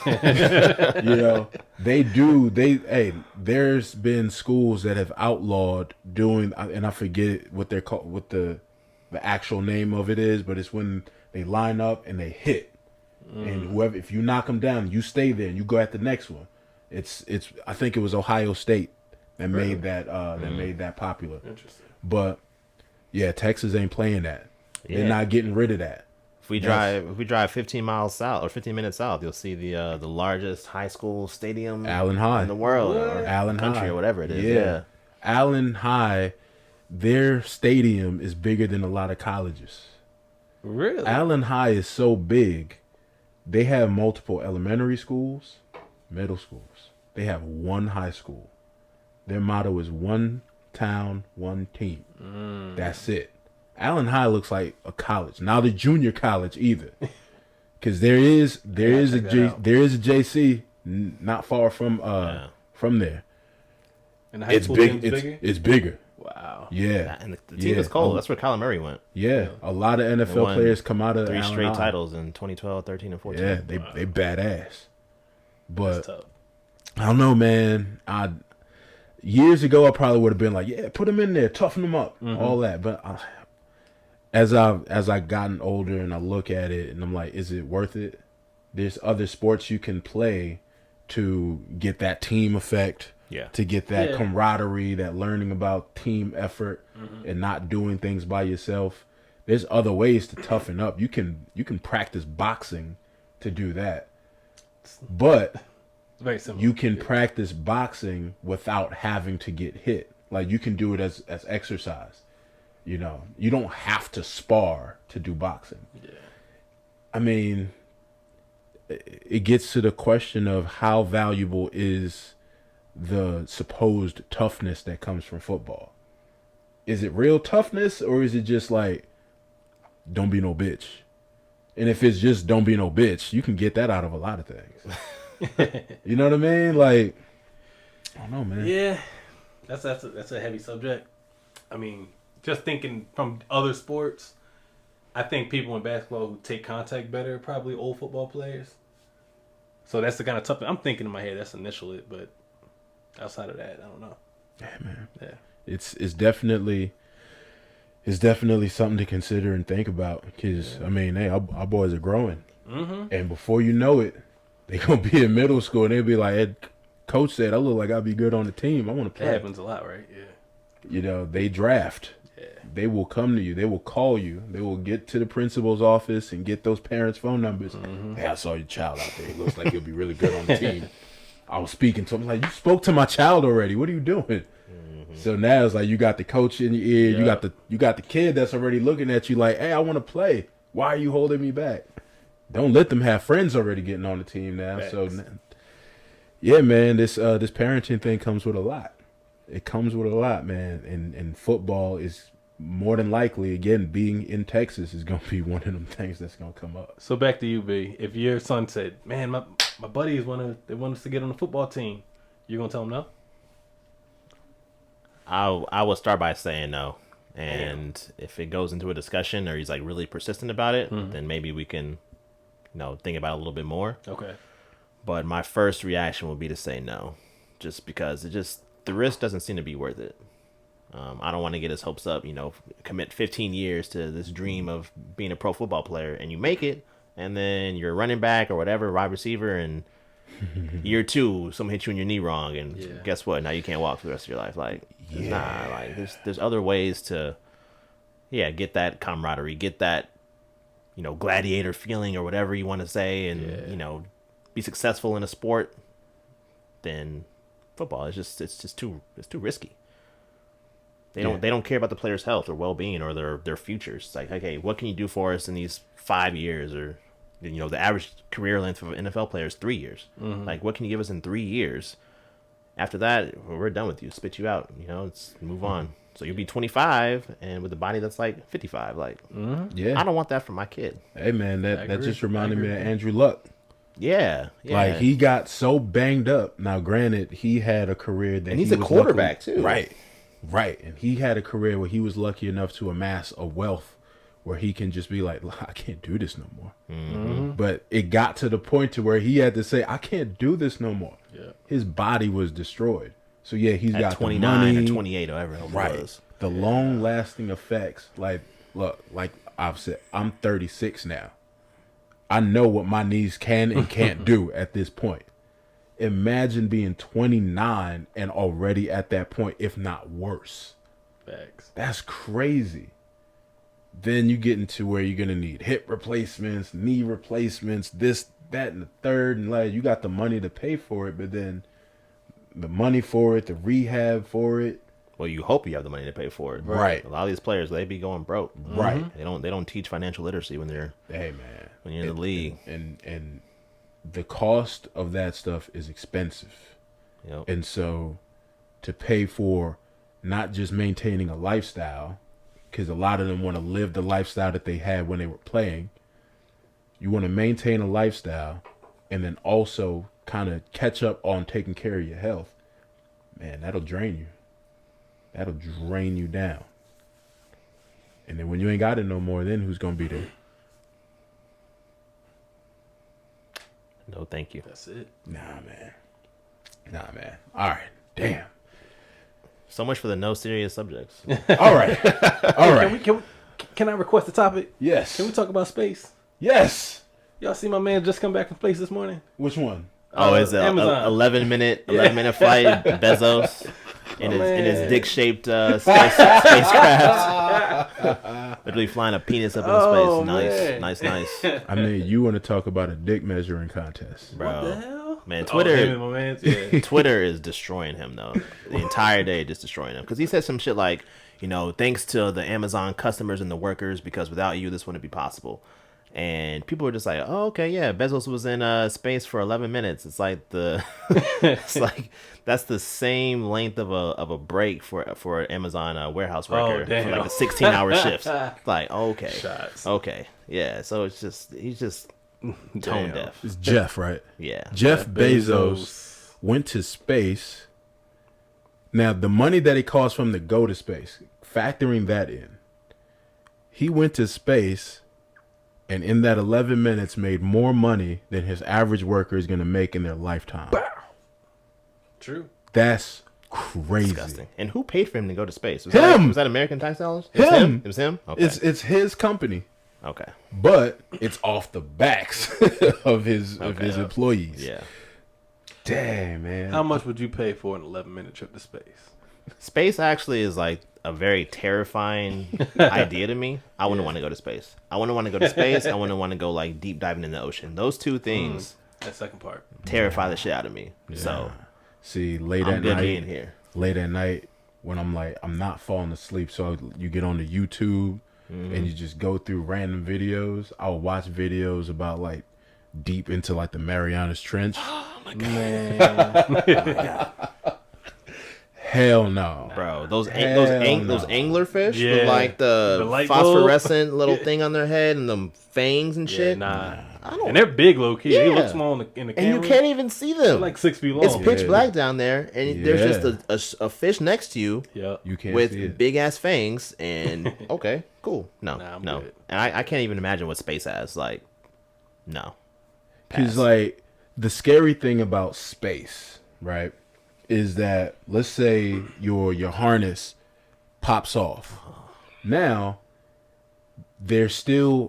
You know, there's been schools that have outlawed doing, and I forget what they're called, what the actual name of it is, but it's when they line up and they hit. And whoever, if you knock them down, you stay there and you go at the next one. It's. I think it was Ohio State that made that popular. Interesting. But yeah, Texas ain't playing that. They're not getting rid of that. If we drive 15 miles south or 15 minutes south, you'll see the largest high school stadium Allen High in the world, or Allen country, High, or whatever it is. Yeah. Allen High, their stadium is bigger than a lot of colleges. Really? Allen High is so big. They have multiple elementary schools, middle schools. They have one high school. Their motto is one town, one team. That's it. Allen High looks like a college. Now the junior college either, because there is a JC not far from there. And the high school team's bigger? It's bigger. Wow. Yeah. And the team is cold. That's where Kyler Murray went. Yeah. A lot of NFL players come out of 3 Allen straight High. titles in 2012, 13, and 14. Yeah, they badass. But That's tough. I don't know, man. Years ago, I probably would have been like, yeah, put them in there, toughen them up, all that. But as I gotten older and I look at it and I'm like, is it worth it? There's other sports you can play to get that team effect. Yeah. To get that camaraderie, that learning about team effort and not doing things by yourself. There's other ways to toughen up. You can practice boxing to do that. But it's very simple. you can practice boxing without having to get hit. Like you can do it as exercise. You know, you don't have to spar to do boxing. Yeah. I mean, it gets to the question of how valuable is the supposed toughness that comes from football. Is it real toughness, or is it just like, don't be no bitch? And if it's just don't be no bitch, you can get that out of a lot of things. You know what I mean? Like, I don't know, man. Yeah, that's a heavy subject. I mean, just thinking from other sports, I think people in basketball who take contact better are probably old football players. So that's the kind of tough. I'm thinking in my head that's initial it, but outside of that, I don't know. Yeah, man. Yeah, it's definitely something to consider and think about. Because I mean, hey, our boys are growing, and before you know it, they gonna be in middle school and they'll be like, Ed, coach said I look like I'll be good on the team. I want to play. that happens a lot, right? Yeah. You know, they draft. Yeah. They will come to you. They will call you. They will get to the principal's office and get those parents' phone numbers. Hey, I saw your child out there. He looks like he'll be really good on the team. I was speaking to him like, you spoke to my child already. What are you doing? So now it's like you got the coach in your ear. Yeah. You got the kid that's already looking at you like, hey, I want to play. Why are you holding me back? Don't let them have friends already getting on the team now. Facts. So yeah, man, this parenting thing comes with a lot. It comes with a lot, man. And football is more than likely, again, being in Texas is going to be one of them things that's going to come up. So back to you, B. If your son said, "Man, my buddies want us to get on the football team," you gonna tell him no? I will start by saying no. And if it goes into a discussion or he's like really persistent about it, then maybe we can, think about it a little bit more. Okay. But my first reaction would be to say no, just because the risk doesn't seem to be worth it. I don't want to get his hopes up, commit 15 years to this dream of being a pro football player, and you make it, and then you're running back or whatever, wide receiver, and year 2, someone hit you in your knee wrong, and guess what? Now you can't walk for the rest of your life. Like, there's other ways to, get that camaraderie, get that, gladiator feeling or whatever you want to say, and be successful in a sport. Then football is it's too risky. They don't care about the player's health or well-being or their futures. It's like, okay, what can you do for us in these 5 years? Or, the average career length of an NFL player is 3 years. Like, what can you give us in 3 years? After that, we're done with you. Spit you out. Let's move on. So you'll be 25 and with a body that's like 55. Like, I don't want that for my kid. Hey, man, that just reminded me of Andrew Luck. Yeah. Like, he got so banged up. Now, granted, he had a career that and he's a quarterback, too. Right. And he had a career where he was lucky enough to amass a wealth where he can just be like, I can't do this no more. But it got to the point to where he had to say, I can't do this no more. Yeah. His body was destroyed. So, yeah, he's got 29 the money. or 28 or whatever it was. The long-lasting effects. Like, look, like I've said, I'm 36 now. I know what my knees can and can't do at this point. Imagine being 29 and already at that point, if not worse. Facts. That's crazy. Then you get into where you're going to need hip replacements, knee replacements, this, that, and the third. And like, you got the money to pay for it, but then the money for it, the rehab for it. Well, you hope you have the money to pay for it. Right. A lot of these players, they be going broke. Right. They don't teach financial literacy when you're in the league. And the cost of that stuff is expensive. Yep. And so to pay for not just maintaining a lifestyle, because a lot of them want to live the lifestyle that they had when they were playing. You want to maintain a lifestyle and then also kind of catch up on taking care of your health. Man, that'll drain you. That'll drain you down. And then when you ain't got it no more, then who's going to be there? No, thank you. That's it. Nah, man. All right. Damn. So much for the no serious subjects. All right. Can I request a topic? Yes. Can we talk about space? Yes. Y'all see my man just come back from space this morning? Which one? It's an Amazon. 11-minute flight. Bezos in his dick-shaped spacecraft, literally flying a penis up into space. Nice. I mean, you want to talk about a dick measuring contest, bro? What the hell? Man, Twitter is destroying him though. The entire day, just destroying him because he said some shit like, thanks to the Amazon customers and the workers, because without you, this wouldn't be possible. And people were just like, "Oh, okay, yeah." Bezos was in space for 11 minutes. It's like it's like that's the same length of a break for an Amazon warehouse worker for like a 16-hour shift. Like, okay, Shots. Okay, yeah. So he's just tone deaf. It's Jeff, right? Yeah, Jeff Bezos went to space. Now, the money that it costs for him to go to space, factoring that in, he went to space. And in that 11 minutes, made more money than his average worker is going to make in their lifetime. Bow. True. That's crazy. Disgusting. And who paid for him to go to space? Was that American tax dollars? Him. It was him? Okay. It's his company. Okay. But it's off the backs of his employees. Yeah. Damn, man. How much would you pay for an 11-minute trip to space? Space actually is like a very terrifying idea to me. I wouldn't want to go to space. I wouldn't want to go to space. I wouldn't want to go like deep diving in the ocean. Those two things That second part. terrify the shit out of me. Yeah. So See, late I'm at good night, being here. late at night when I'm like, I'm not falling asleep. So you get on the YouTube and you just go through random videos. I'll watch videos about like deep into like the Marianas Trench. Man. Hell no. Bro, those Hell those no. anglerfish Yeah. with like the The light phosphorescent little thing on their head and them fangs and Yeah, shit. nah. I don't. And they're big, low key. They Yeah. look small in the camera. And you can't even see them. They're like 6 feet long. It's pitch Yeah. black down there, and there's just a fish next to you Yeah. You can't see with it. big ass fangs. And okay, cool. No, Nah, I'm no. good. And I can't even imagine what space has. Like, no. Because Pass. like the scary thing about space, right, is that let's say your harness pops off. Now there's still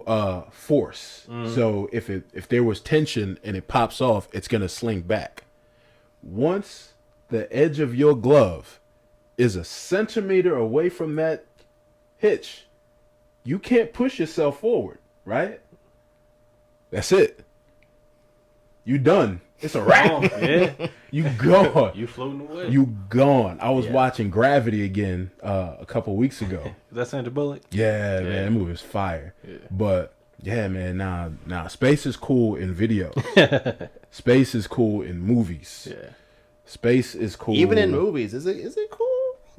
force. So if there was tension and it pops off, it's gonna sling back. Once the edge of your glove is a centimeter away from that hitch, you can't push yourself forward, right? That's it. You done. It's a wrap. Yeah. You gone. You floating away. You gone. I was Yeah. watching Gravity again a couple weeks ago. Is that Sandra Bullock? Yeah, man, Yeah. that movie is fire. Yeah. But yeah, man, nah, space is cool in video. Space is cool in movies. Yeah. Space is cool. Even in movies, is it cool?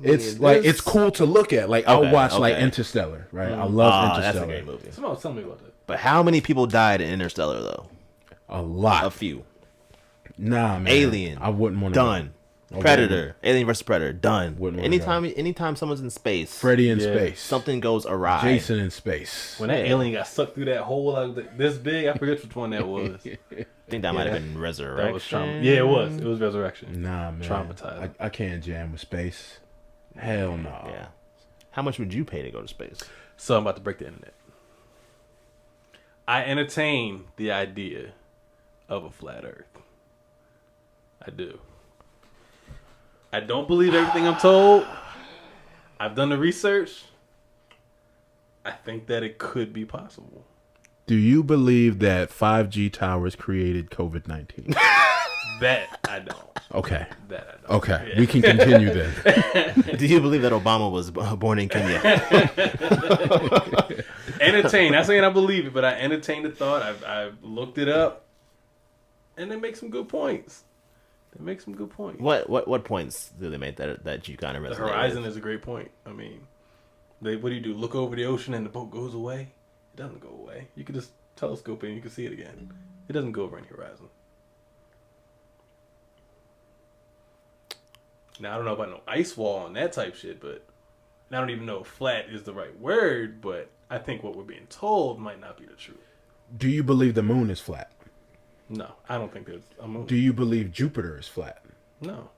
I It's mean, like there's- it's cool to look at. Like I'll Okay, watch like okay. Interstellar, right? I love Oh, that's a Interstellar. great movie. Somebody tell me about that. But how many people died in Interstellar though? A lot. A few. Nah, man. Alien. I wouldn't want to. Done. Predator. Alien vs Predator. Done. Wouldn't wanna Anytime someone's in space, Freddy in Yeah. space. something goes awry. Jason in space. When that alien got sucked through that hole like this big, I forget which one that was. I think that might have been Resurrection. That was trauma. Yeah, it was. It was Resurrection. Nah, man. Traumatized. I can't jam with space. Hell no. Yeah. How much would you pay to go to space? So I'm about to break the internet. I entertain the idea of a flat Earth. I do. I don't believe everything I'm told. I've done the research. I think that it could be possible. Do you believe that 5G towers created COVID-19? That I don't. Okay. That I don't. Okay. Yeah. We can continue then. Do you believe that Obama was born in Kenya? Entertain. Not saying I believe it, but I entertain the thought. I've looked it up, and they make some good points. What points do they make that you kind of resonate The horizon with? is a great point. I mean, what do? Look over the ocean and the boat goes away? It doesn't go away. You can just telescope it and you can see it again. It doesn't go over any horizon. Now, I don't know about no ice wall and that type shit, but I don't even know if flat is the right word, but I think what we're being told might not be the truth. Do you believe the moon is flat? No, I don't think there's a moon. Do you believe Jupiter is flat? No.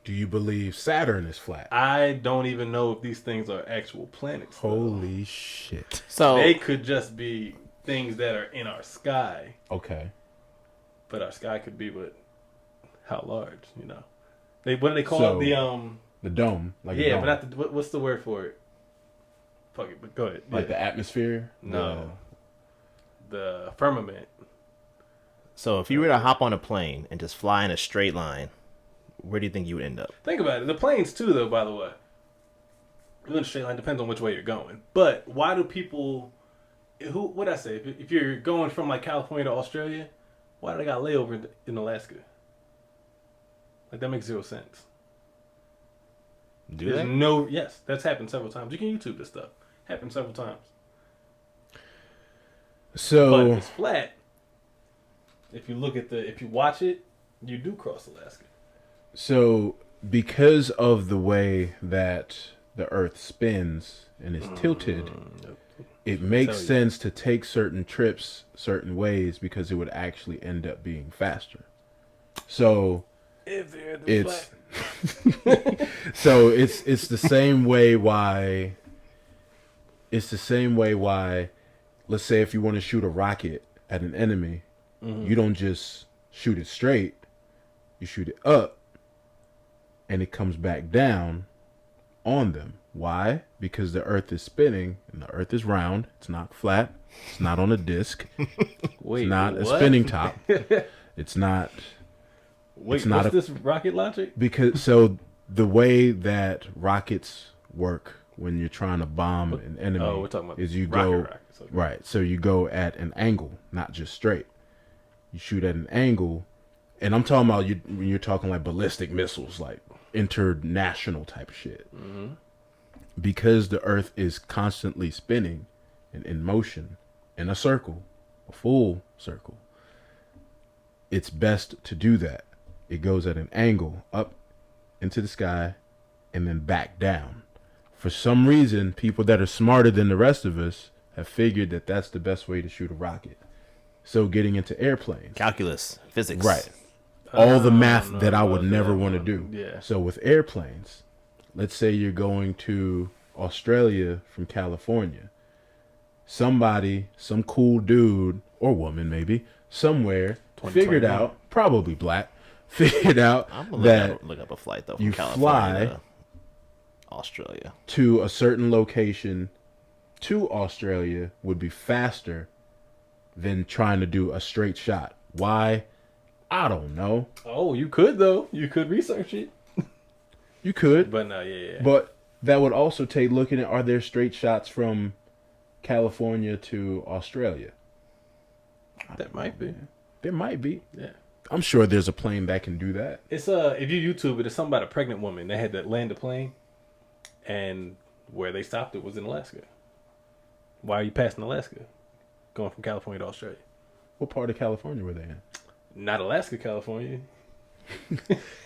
Do you believe Saturn is flat? I don't even know if these things are actual planets. though. Holy shit. So They could just be things that are in our sky, Okay. but our sky could be how large, you know? What do they call So, it? The dome. Like a Yeah, dome. but not what's the word for it? Fuck it, but go ahead. like Yeah. the atmosphere? No. The firmament. So if you were to hop on a plane and just fly in a straight line, where do you think you would end up? Think about it. The planes too, though. By the way, in a straight line depends on which way you're going. But why do people? What I say? If you're going from like California to Australia, why do they got layover in Alaska? Like that makes zero sense. Do they? Yes, that's happened several times. You can YouTube this stuff. Happened several times. But So, if it's flat, if you watch it, you do cross Alaska. so because of the way that the Earth spins and is tilted, it makes tell you. sense to take certain trips certain ways because it would actually end up being faster. So If they're it's so it's the same way why let's say if you want to shoot a rocket at an enemy, you don't just shoot it straight, you shoot it up and it comes back down on them. Why? Because the Earth is spinning and the Earth is round. It's not flat. It's not on a disc. Wait, It's not a what? spinning top. It's not. Wait, it's not what's this rocket logic? Because so the way that rockets work when you're trying to bomb an enemy we're talking about is you rocket go rockets, okay. right. So you go at an angle, not just straight. You shoot at an angle, and I'm talking about when you're talking like ballistic missiles, like international type shit. Mm-hmm. Because the Earth is constantly spinning and in motion in a circle, a full circle. It's best to do that. It goes at an angle up into the sky and then back down. For some reason, people that are smarter than the rest of us have figured that that's the best way to shoot a rocket. So getting into airplanes. Calculus, physics. Right. All the math no, that I no, would no, never no, want to no. do. Yeah. So with airplanes, let's say you're going to Australia from California. Somebody, some cool dude or woman maybe, somewhere figured out, probably black, figured out I'm gonna that look up a flight though. you From California fly to Australia. to a certain location to Australia would be faster than trying to do a straight shot. Why? I don't know. Oh, you could though. You could research it. You could. But no, yeah. But that would also take looking at, are there straight shots from California to Australia? That might be. There might be. Yeah. I'm sure there's a plane that can do that. It's if you YouTube it, it's something about a pregnant woman. They had to land the plane, and where they stopped it was in Alaska. Why are you passing Alaska? Going from California to Australia. What part of California were they in? Not Alaska, California.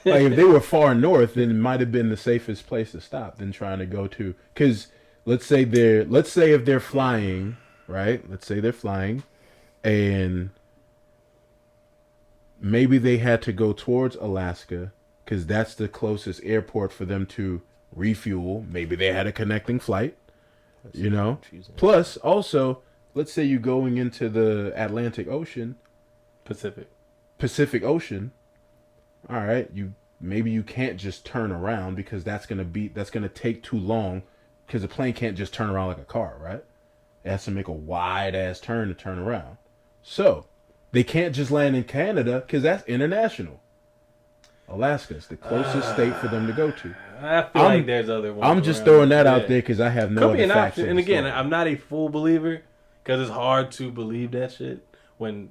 Like if they were far north, then it might have been the safest place to stop than trying to go to. Because let's say if they're flying, right? Let's say they're flying, and maybe they had to go towards Alaska because that's the closest airport for them to refuel. Maybe they had a connecting flight, you know. confusing. Plus, also, let's say you're going into the Atlantic Ocean, Pacific Ocean. All right, maybe you can't just turn around because that's gonna take too long because a plane can't just turn around like a car, right? It has to make a wide ass turn to turn around. So they can't just land in Canada because that's international. Alaska is the closest state for them to go to. I feel like there's other ones. I'm just around. throwing that out there because I have no Could other be an facts. option. And again, I'm not a full believer because it's hard to believe that shit when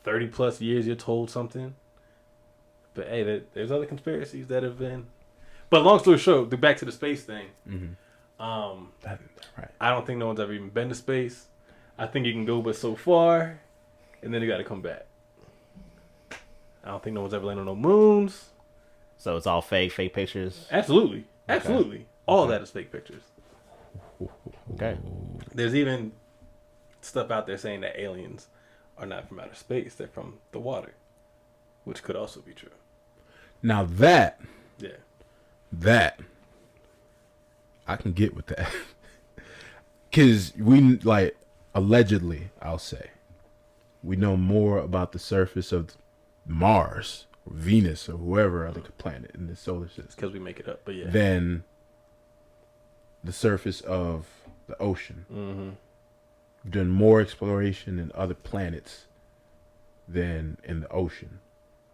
30 plus years you're told something. But hey, there's other conspiracies that have been. But long story short, back to the space thing. Mm-hmm. Right. I don't think no one's ever even been to space. I think you can go but so far, and then you got to come back. I don't think no one's ever landed on no moons. So it's all fake pictures. Absolutely. All that is fake pictures. Okay. There's even stuff out there saying that aliens are not from outer space; they're from the water, which could also be true. Now that I can get with that. Because we, like, allegedly, I'll say, we know more about the surface of Mars, or Venus, or whoever other planet in the solar system. Because we make it up, but yeah. Than the surface of the ocean. Mm-hmm. We've done more exploration in other planets than in the ocean.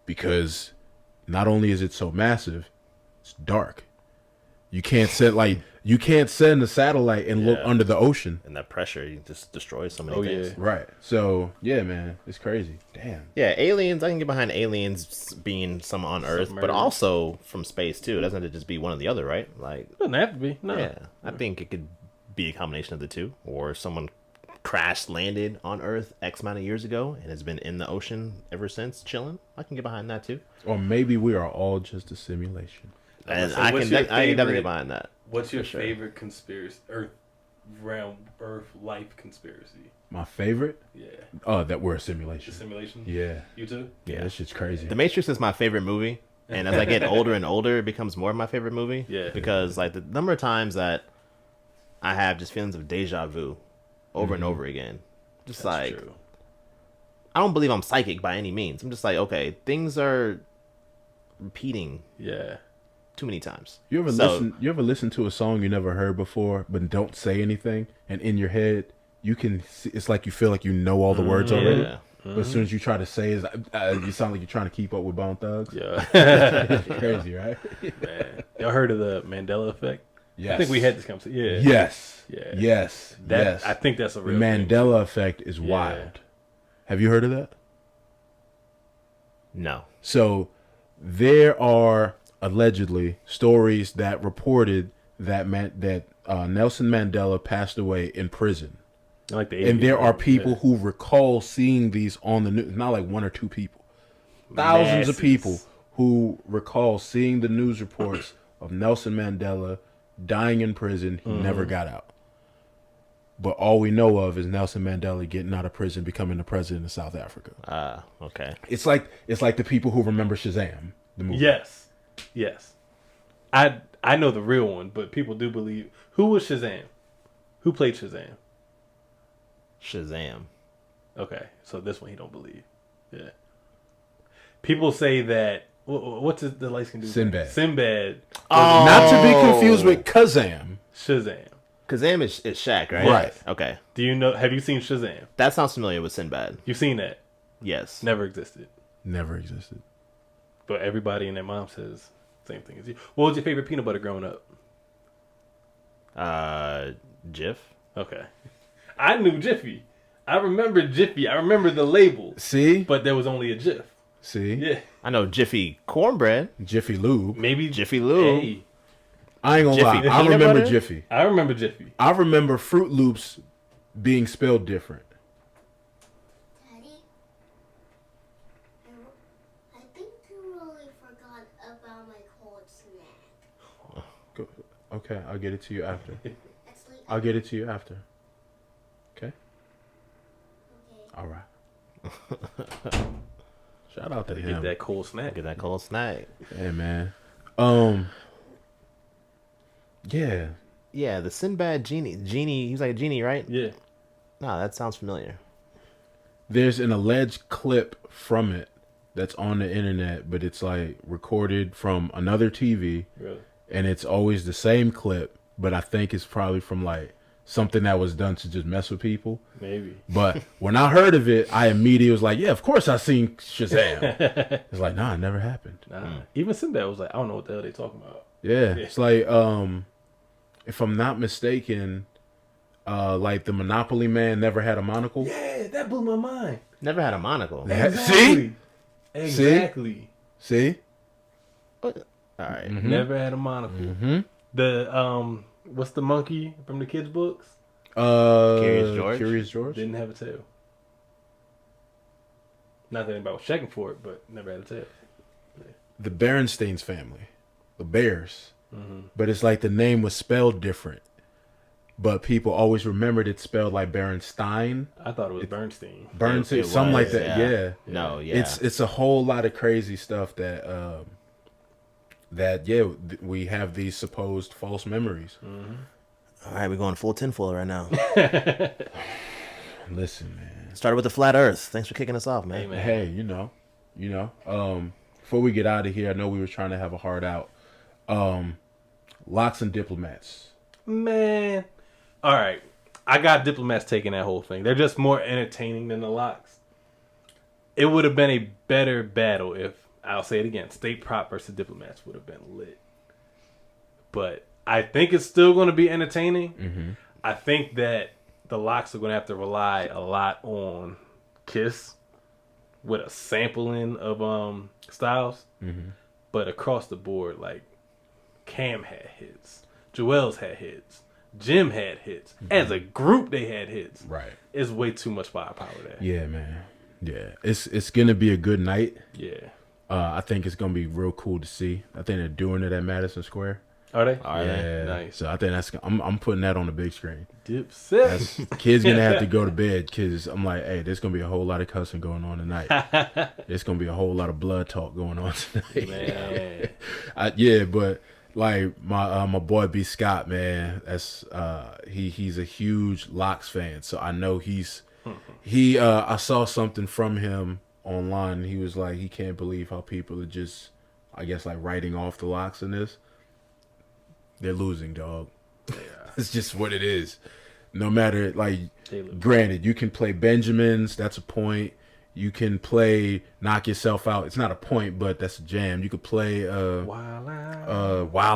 Because not only is it so massive, it's dark. You can't send a satellite and look under the ocean. And that pressure, you just destroy so many things. Yeah. Right. So, yeah, man, it's crazy. Damn. Yeah, aliens, I can get behind aliens being some on Earth, but also from space, too. It doesn't have to just be one or the other, right? Like, Doesn't have to be. No. yeah, I think it could be a combination of the two. Or someone crashed, landed on Earth X amount of years ago and has been in the ocean ever since, chilling. I can get behind that, too. Or maybe we are all just a simulation. And So I what's can your definitely favorite- get behind that. What's your sure. favorite conspiracy? Earth life conspiracy? My favorite? Yeah. That we're a The simulation. simulation? Yeah. You too? Yeah, that shit's crazy. The Matrix is my favorite movie, and as I get older and older, it becomes more of my favorite movie. Yeah. Because like the number of times that I have just feelings of deja vu over and over again, just That's like true. I don't believe I'm psychic by any means. I'm just like, okay, things are repeating Yeah. too many times. You ever listen to a song you never heard before but don't say anything, and in your head you can see, it's like you feel like you know all the words already? Yeah. But as soon as you try to say it, you sound like you're trying to keep up with Bone Thugs. Yeah. It's crazy, right? Man. Y'all heard of the Mandela effect? Yes. I think we had this conversation. Yeah. Yes. Yeah. Yes. That, yes. I think that's a The real thing. Mandela effect is wild. Have you heard of that? No. So there are allegedly stories that reported that Nelson Mandela passed away in prison. Like the And there are 80s, people who recall seeing these on the news. Not like one or two people. Thousands of people who recall seeing the news reports of Nelson Mandela dying in prison. He never got out. But all we know of is Nelson Mandela getting out of prison, becoming the president of South Africa. Okay. It's like the people who remember Shazam, the movie. Yes. Yes. I know the real one, but people do believe. Who was Shazam? Who played Shazam? Shazam. Okay, so this one he don't believe. Yeah. People say that. What's the light-skinned dude? Sinbad. Sinbad. Not to be confused with Kazam. Shazam. Kazam is Shaq, right? Right. Okay. Do you know? Have you seen Shazam? That sounds familiar with Sinbad. You've seen that? Yes. Never existed. Never existed. But everybody and their mom says same thing as you. What was your favorite peanut butter growing up? Jif. Okay. I knew Jiffy. I remember Jiffy. I remember the label. See? But there was only a Jif. See? Yeah. I know Jiffy cornbread. Jiffy Lube. Maybe Jiffy Lube. Hey, I ain't gonna Jiffy lie. I peanut remember butter? Jiffy. I remember Jiffy. I remember Fruit Loops being spelled different. Daddy, I think you really forgot about my cold snack. Okay, I'll get it to you after. Actually, I'll get it to you after. Okay? okay. All right. Shout out to Get him. that cool snack. Get that cold snack. Hey, man. Yeah. Yeah, the Sinbad genie. He's like a genie, right? Yeah. No, that sounds familiar. There's an alleged clip from it that's on the internet, but it's like recorded from another TV. Really. And it's always the same clip, but I think it's probably from like something that was done to just mess with people. Maybe. But when I heard of it, I immediately was like, yeah, of course I seen Shazam. It's like, nah, it never happened. Nah. Even Sinbad was like, I don't know what the hell they talking about. Yeah. It's like, if I'm not mistaken, like the Monopoly man never had a monocle. Yeah, that blew my mind. Never had a monocle. See? Exactly. See? All right. Never had a monocle. Mm-hmm. The what's the monkey from the kids' books? Curious George? Curious George? Didn't have a tail. Not that anybody was checking for it, but never had a tail. The Berenstein's family. The Bears. But it's like the name was spelled different. But people always remembered it spelled like Berenstein. I thought it was Bernstein. Bernstein, It something like was, that. Yeah. No, yeah. It's a whole lot of crazy stuff that we have these supposed false memories. All right, we're going full tinfoil right now. Listen, man. Started with the flat Earth. Thanks for kicking us off, man. Hey, man. Hey, you know. Before we get out of here, I know we were trying to have a hard out. LOX and Diplomats. Man. All right. I got Diplomats taking that whole thing. They're just more entertaining than the LOX. It would have been a better battle if, I'll say it again, State Prop versus Diplomats would have been lit. But I think it's still going to be entertaining. Mm-hmm. I think that the LOX are going to have to rely a lot on Kiss with a sampling of styles. Mm-hmm. But across the board, like, Cam had hits. Joel's had hits. Jim had hits. As a group, they had hits. Right. It's way too much firepower there. Yeah, man. Yeah. It's gonna be a good night. Yeah. I think it's gonna be real cool to see. I think they're doing it at Madison Square. Are they? Yeah. Nice. So I think I'm putting that on the big screen. Dipset. Kids gonna have to go to bed because I'm like, hey, there's gonna be a whole lot of cussing going on tonight. There's gonna be a whole lot of blood talk going on tonight. Man. But like my boy B Scott, man, that's he's a huge LOX fan, so I know I saw something from him online. He was like, he can't believe how people are just, I guess, like writing off the LOX in this. They're losing, dog. Yeah. It's just what it is. No matter, like, They look- granted, you can play Benjamins. That's a point. You can play Knock Yourself Out. It's not a point, but that's a jam. You could play Wild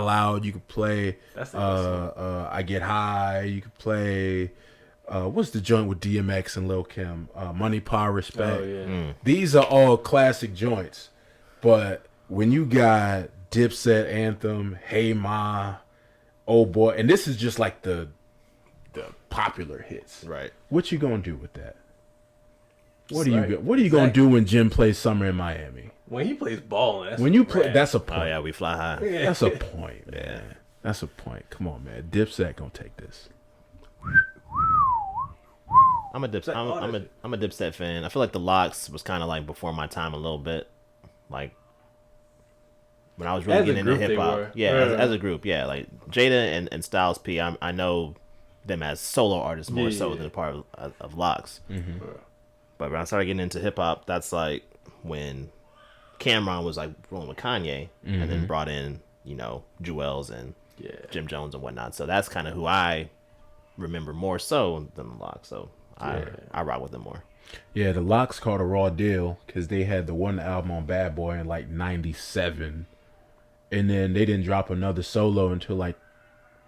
Out. You could play I Get High. You could play what's the joint with DMX and Lil Kim? Money, Power, Respect. Oh, yeah. These are all classic joints. But when you got Dipset Anthem, Hey Ma, Oh Boy, and this is just like the popular hits. Right. What you gonna do with that? What are you gonna do when Jim plays Summer in Miami? When he plays ball, That's a point. Oh yeah, we fly high. Yeah. That's a point, man. That's a point. Come on, man. Dipset gonna take this. I'm a Dipset fan. I feel like the LOX was kind of like before my time a little bit. Like when I was really getting into hip hop. Yeah, as a group. Yeah, like Jada and Styles P. I know them as solo artists more so than a part of LOX. Mm-hmm. But when I started getting into hip hop, that's like when Cameron was like rolling with Kanye, and then brought in Jewels and Jim Jones and whatnot. So that's kind of who I remember more so than the LOX. So I rock with them more. Yeah, the LOX called a raw deal because they had the one album on Bad Boy in like '97, and then they didn't drop another solo until like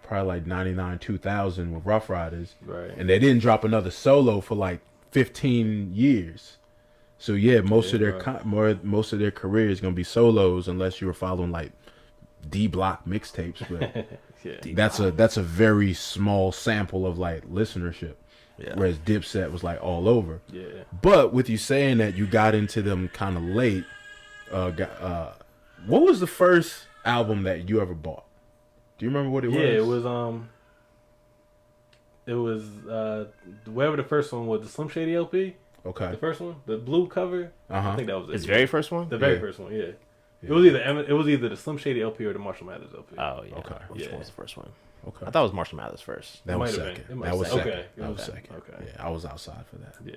probably like '99, 2000 with Rough Riders, Right. and they didn't drop another solo for like 15 years. So yeah, most of their career is gonna be solos unless you were following like D Block mixtapes. But that's a very small sample of like listenership. Yeah. Whereas Dipset was like all over. Yeah. But with you saying that you got into them kind of late, what was the first album that you ever bought? Do you remember what it was? Yeah, it was whatever the first one was, the Slim Shady LP. Okay. The first one, the blue cover. I think that was it. His very first one. The very first one, yeah. It was either the Slim Shady LP or the Marshall Mathers LP. Oh yeah. Okay. Which one was the first one? Okay. I thought it was Marshall Mathers first. That was second. That was second. Okay. That was second. Okay. Yeah, I was outside for that. Yeah.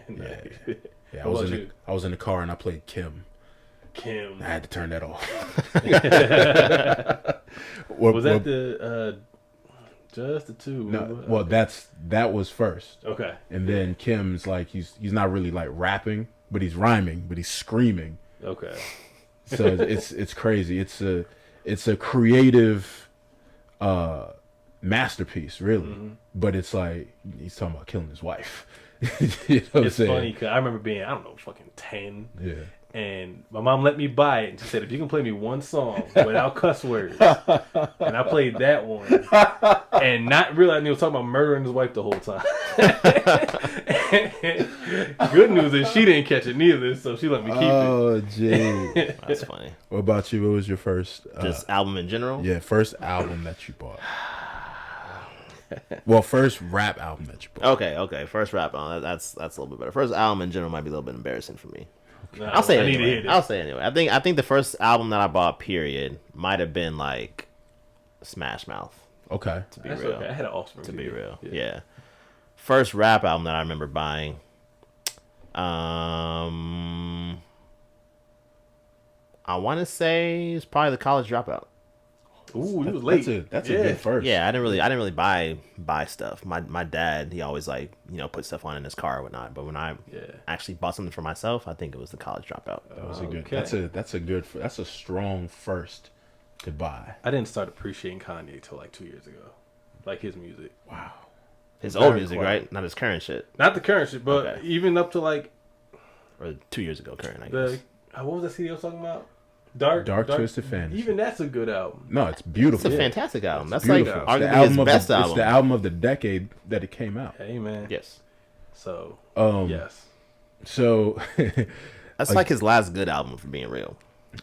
Nice. Yeah. I was in the car and I played Kim. Kim. I had to turn that off. Was that the just the two? No, well, that was first. Okay. And then Kim's like he's not really like rapping, but he's rhyming, but he's screaming. Okay. So it's crazy. It's a creative masterpiece, really. Mm-hmm. But it's like he's talking about killing his wife. You know it's funny because I remember being fucking 10. Yeah. And my mom let me buy it, and she said, "If you can play me one song without cuss words," and I played that one, and not realizing he was talking about murdering his wife the whole time. Good news is she didn't catch it neither, so she let me keep it. Oh, gee, that's funny. What about you? What was your first? Just album in general? Yeah, first album that you bought. Well, first rap album that you bought. Okay, first rap album. That's a little bit better. First album in general might be a little bit embarrassing for me. No, I'll say anyway. I think the first album that I bought, period, might have been like Smash Mouth. Okay. To be real. Okay. I had an Offspring. To be real. Yeah. First rap album that I remember buying. I want to say it's probably The College Dropout. Ooh, you was late. That's a good first. Yeah, I didn't really buy stuff. My dad, he always put stuff on in his car or whatnot. But when I actually bought something for myself, I think it was The College Dropout. That was a good. That's a strong first to buy. I didn't start appreciating Kanye till like 2 years ago, like his music. Wow. His old music, right? Not his current shit. Not the current shit, but even up to like, or 2 years ago, current. I guess. What was that CD I was talking about? Dark Twisted Fantasy. Even that's a good album. No, it's beautiful. It's a fantastic album. That's beautiful. Like arguably his best album. It's the album of the decade that it came out. Hey man. Yes. So yes. So that's like his last good album, for being real.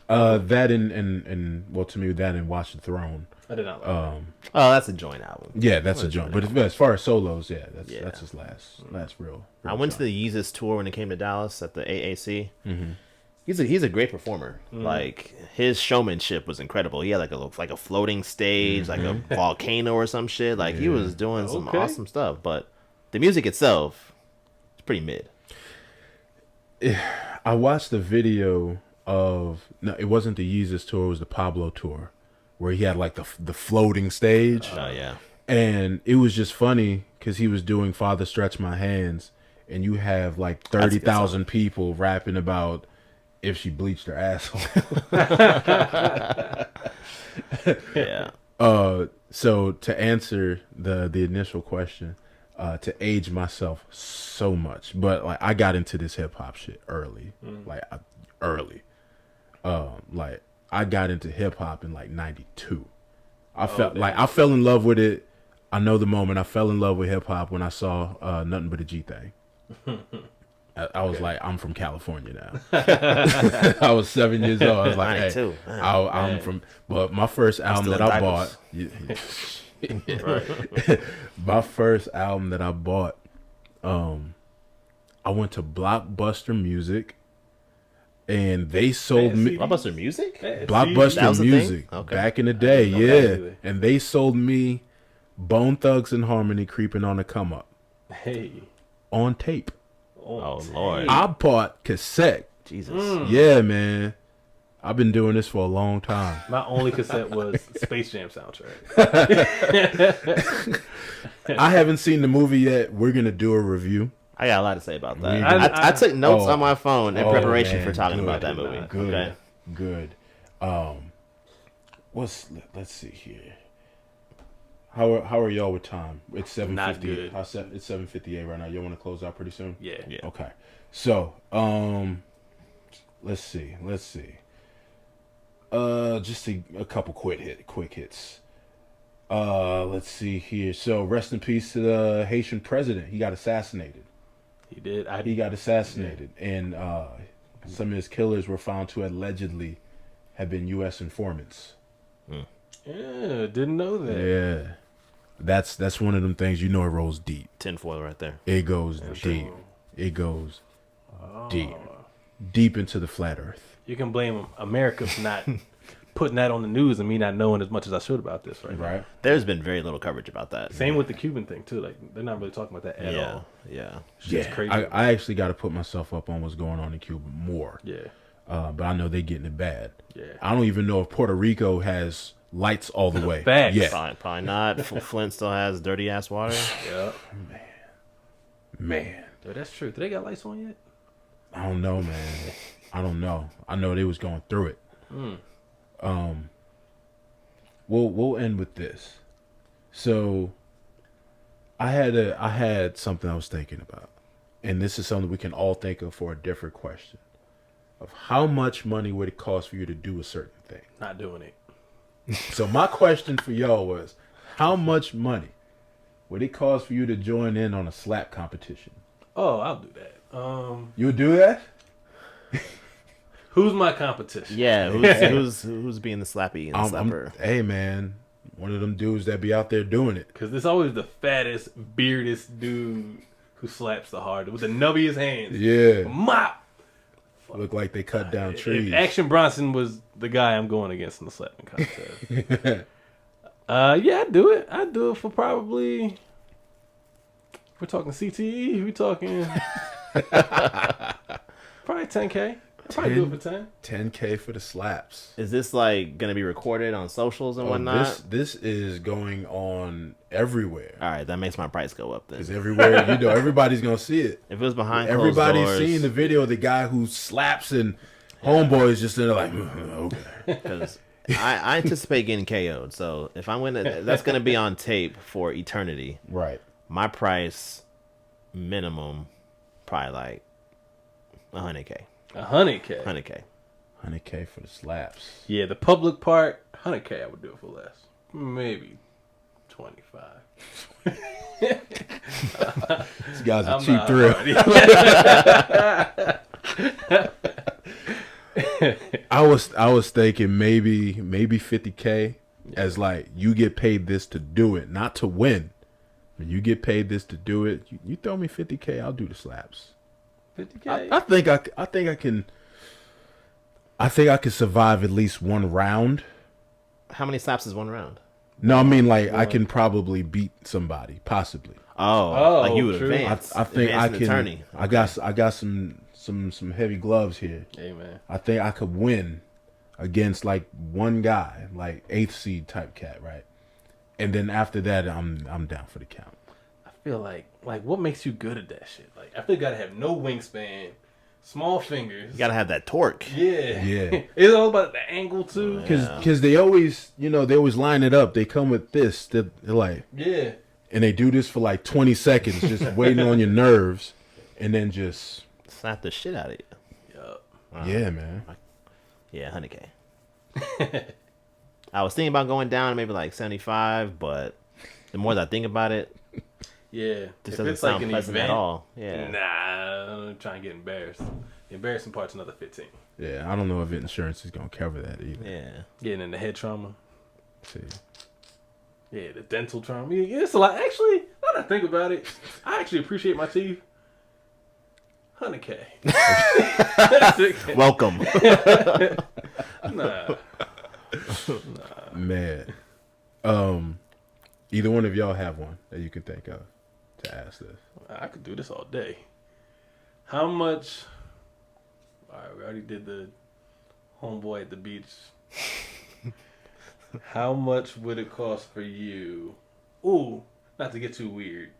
That and well, to me, that and Watch the Throne. I did not like that. Oh, that's a joint album. Yeah, that's a joint. But as far as solos, that's his last real I went to the Yeezus tour when it came to Dallas at the AAC. Mm-hmm. He's a great performer. Like his showmanship was incredible. He had like a floating stage, like a volcano or some shit. Like he was doing some awesome stuff. But the music itself, it's pretty mid. I watched the video of it wasn't the Yeezus tour, it was the Pablo tour, where he had like the floating stage. Oh yeah. And it was just funny because he was doing Father Stretch My Hands, and you have like That's a good 30,000 people rapping about if she bleached her asshole. Yeah. So to answer the initial question, to age myself so much, but like I got into this hip hop shit early, early. Like I got into hip hop in like '92. I fell in love with it. I know the moment I fell in love with hip hop when I saw Nothing But a G Thing. I was like, I'm from California now. I was 7 years old. I was like, hey, too. I'm from. But my first album that I bought, my first album that I bought, I went to Blockbuster Music, and they sold me Blockbuster Music. That Blockbuster was a thing? Music Okay. back in the day, know that yeah. either. And they sold me Bone Thugs and Harmony, Creeping on the Come Up Hey. on tape. Oh Lord. I bought cassette. Jesus. Yeah, man. I've been doing this for a long time. My only cassette was Space Jam soundtrack. I haven't seen the movie yet. We're gonna do a review. I got a lot to say about that. I- I took notes Oh. on my phone in Oh, preparation man, for talking good. about that movie. Good, Okay. good. Let's see here. How are y'all with time? It's 7:50. Not good. It's 7:58 right now. You want to close out pretty soon? Yeah. Yeah. Okay. So, let's see. Just a couple quick hits. Let's see here. So, rest in peace to the Haitian president. He got assassinated. He did. He got assassinated, and some of his killers were found to allegedly have been U.S. informants. Yeah, didn't know that. Yeah, that's one of them things. You know, it rolls deep. Tinfoil right there. It goes deep. It goes deep into the flat Earth. You can blame America for not putting that on the news and me not knowing as much as I should about this right now. Right? There's been very little coverage about that. Same with the Cuban thing too. Like they're not really talking about that at Yeah. all. Yeah. Shit's crazy. I actually got to put myself up on what's going on in Cuba more. Yeah. But I know they're getting it bad. Yeah. I don't even know if Puerto Rico has lights all the way. Facts. Yeah. Probably not. Flint still has dirty ass water. Yeah. Man. Yo, that's true. Do they got lights on yet? I don't know, man. I don't know. I know they was going through it. We'll end with this. So, I had something I was thinking about, and this is something we can all think of for a different question: of how much money would it cost for you to do a certain thing? Not doing it. So my question for y'all was, how much money would it cost for you to join in on a slap competition? Oh, I'll do that. You would do that? Who's my competition? Yeah. Who's being the slappy and the slapper? Hey man, one of them dudes that be out there doing it. Because there's always the fattest, beardest dude who slaps the hardest with the nubbiest hands. Yeah, Mop. look like they cut down trees. If Action Bronson was the guy I'm going against in the slapping contest. Yeah, I'd do it. I'd do it for probably. We're talking CTE. We talking probably 10K. I'd probably do it for 10. 10K for the slaps. Is this like gonna be recorded on socials and whatnot? This is going on everywhere. All right, that makes my price go up then. Because everywhere, everybody's gonna see it. If it was behind closed Everybody's doors, seeing the video of the guy who slaps, and homeboys just there like, okay. because I anticipate getting KO'd. So if I'm gonna, that's gonna be on tape for eternity. Right. My price minimum probably like 100K. 100K. 100K. 100K for the slaps. Yeah, the public part, 100K. I would do it for less. Maybe 25. These guys are I'm cheap not thrill. I was thinking maybe 50K as like you get paid this to do it, not to win. When you get paid this to do it, you throw me 50K, I'll do the slaps. 50K. I think I can survive at least one round. How many slaps is one round? No, I mean like I can probably beat somebody, possibly. Oh, like you would true. advance. I think I Advance an can. attorney. I got some heavy gloves here. Hey, man. I think I could win against like one guy, like 8th seed type cat, right? And then after that, I'm down for the count. I feel like what makes you good at that shit? Like, I feel you gotta have no wingspan, small fingers. You gotta have that torque. Yeah. Yeah. It's all about the angle too. Because they always, they always line it up. They come with this. They're like, Yeah. and they do this for like 20 seconds, just waiting on your nerves, and then just Slap the shit out of you. Yup. yeah, man. Yeah, 100K. I was thinking about going down to maybe like 75, but the more that I think about it, Yeah. this If doesn't it's like sound an pleasant event, at all. Yeah. Nah, I'm trying to get embarrassed. The embarrassing part's another 15. Yeah, I don't know if insurance is gonna cover that either. Yeah. Getting in the head trauma. See, Yeah, the dental trauma. Yeah, it's a lot. Actually, now that I think about it, I actually appreciate my teeth. 100K. Welcome. Nah. man. Either one of y'all have one that you can think of to ask this. I could do this all day. How much? All right, we already did the homeboy at the beach. How much would it cost for you? Ooh, not to get too weird.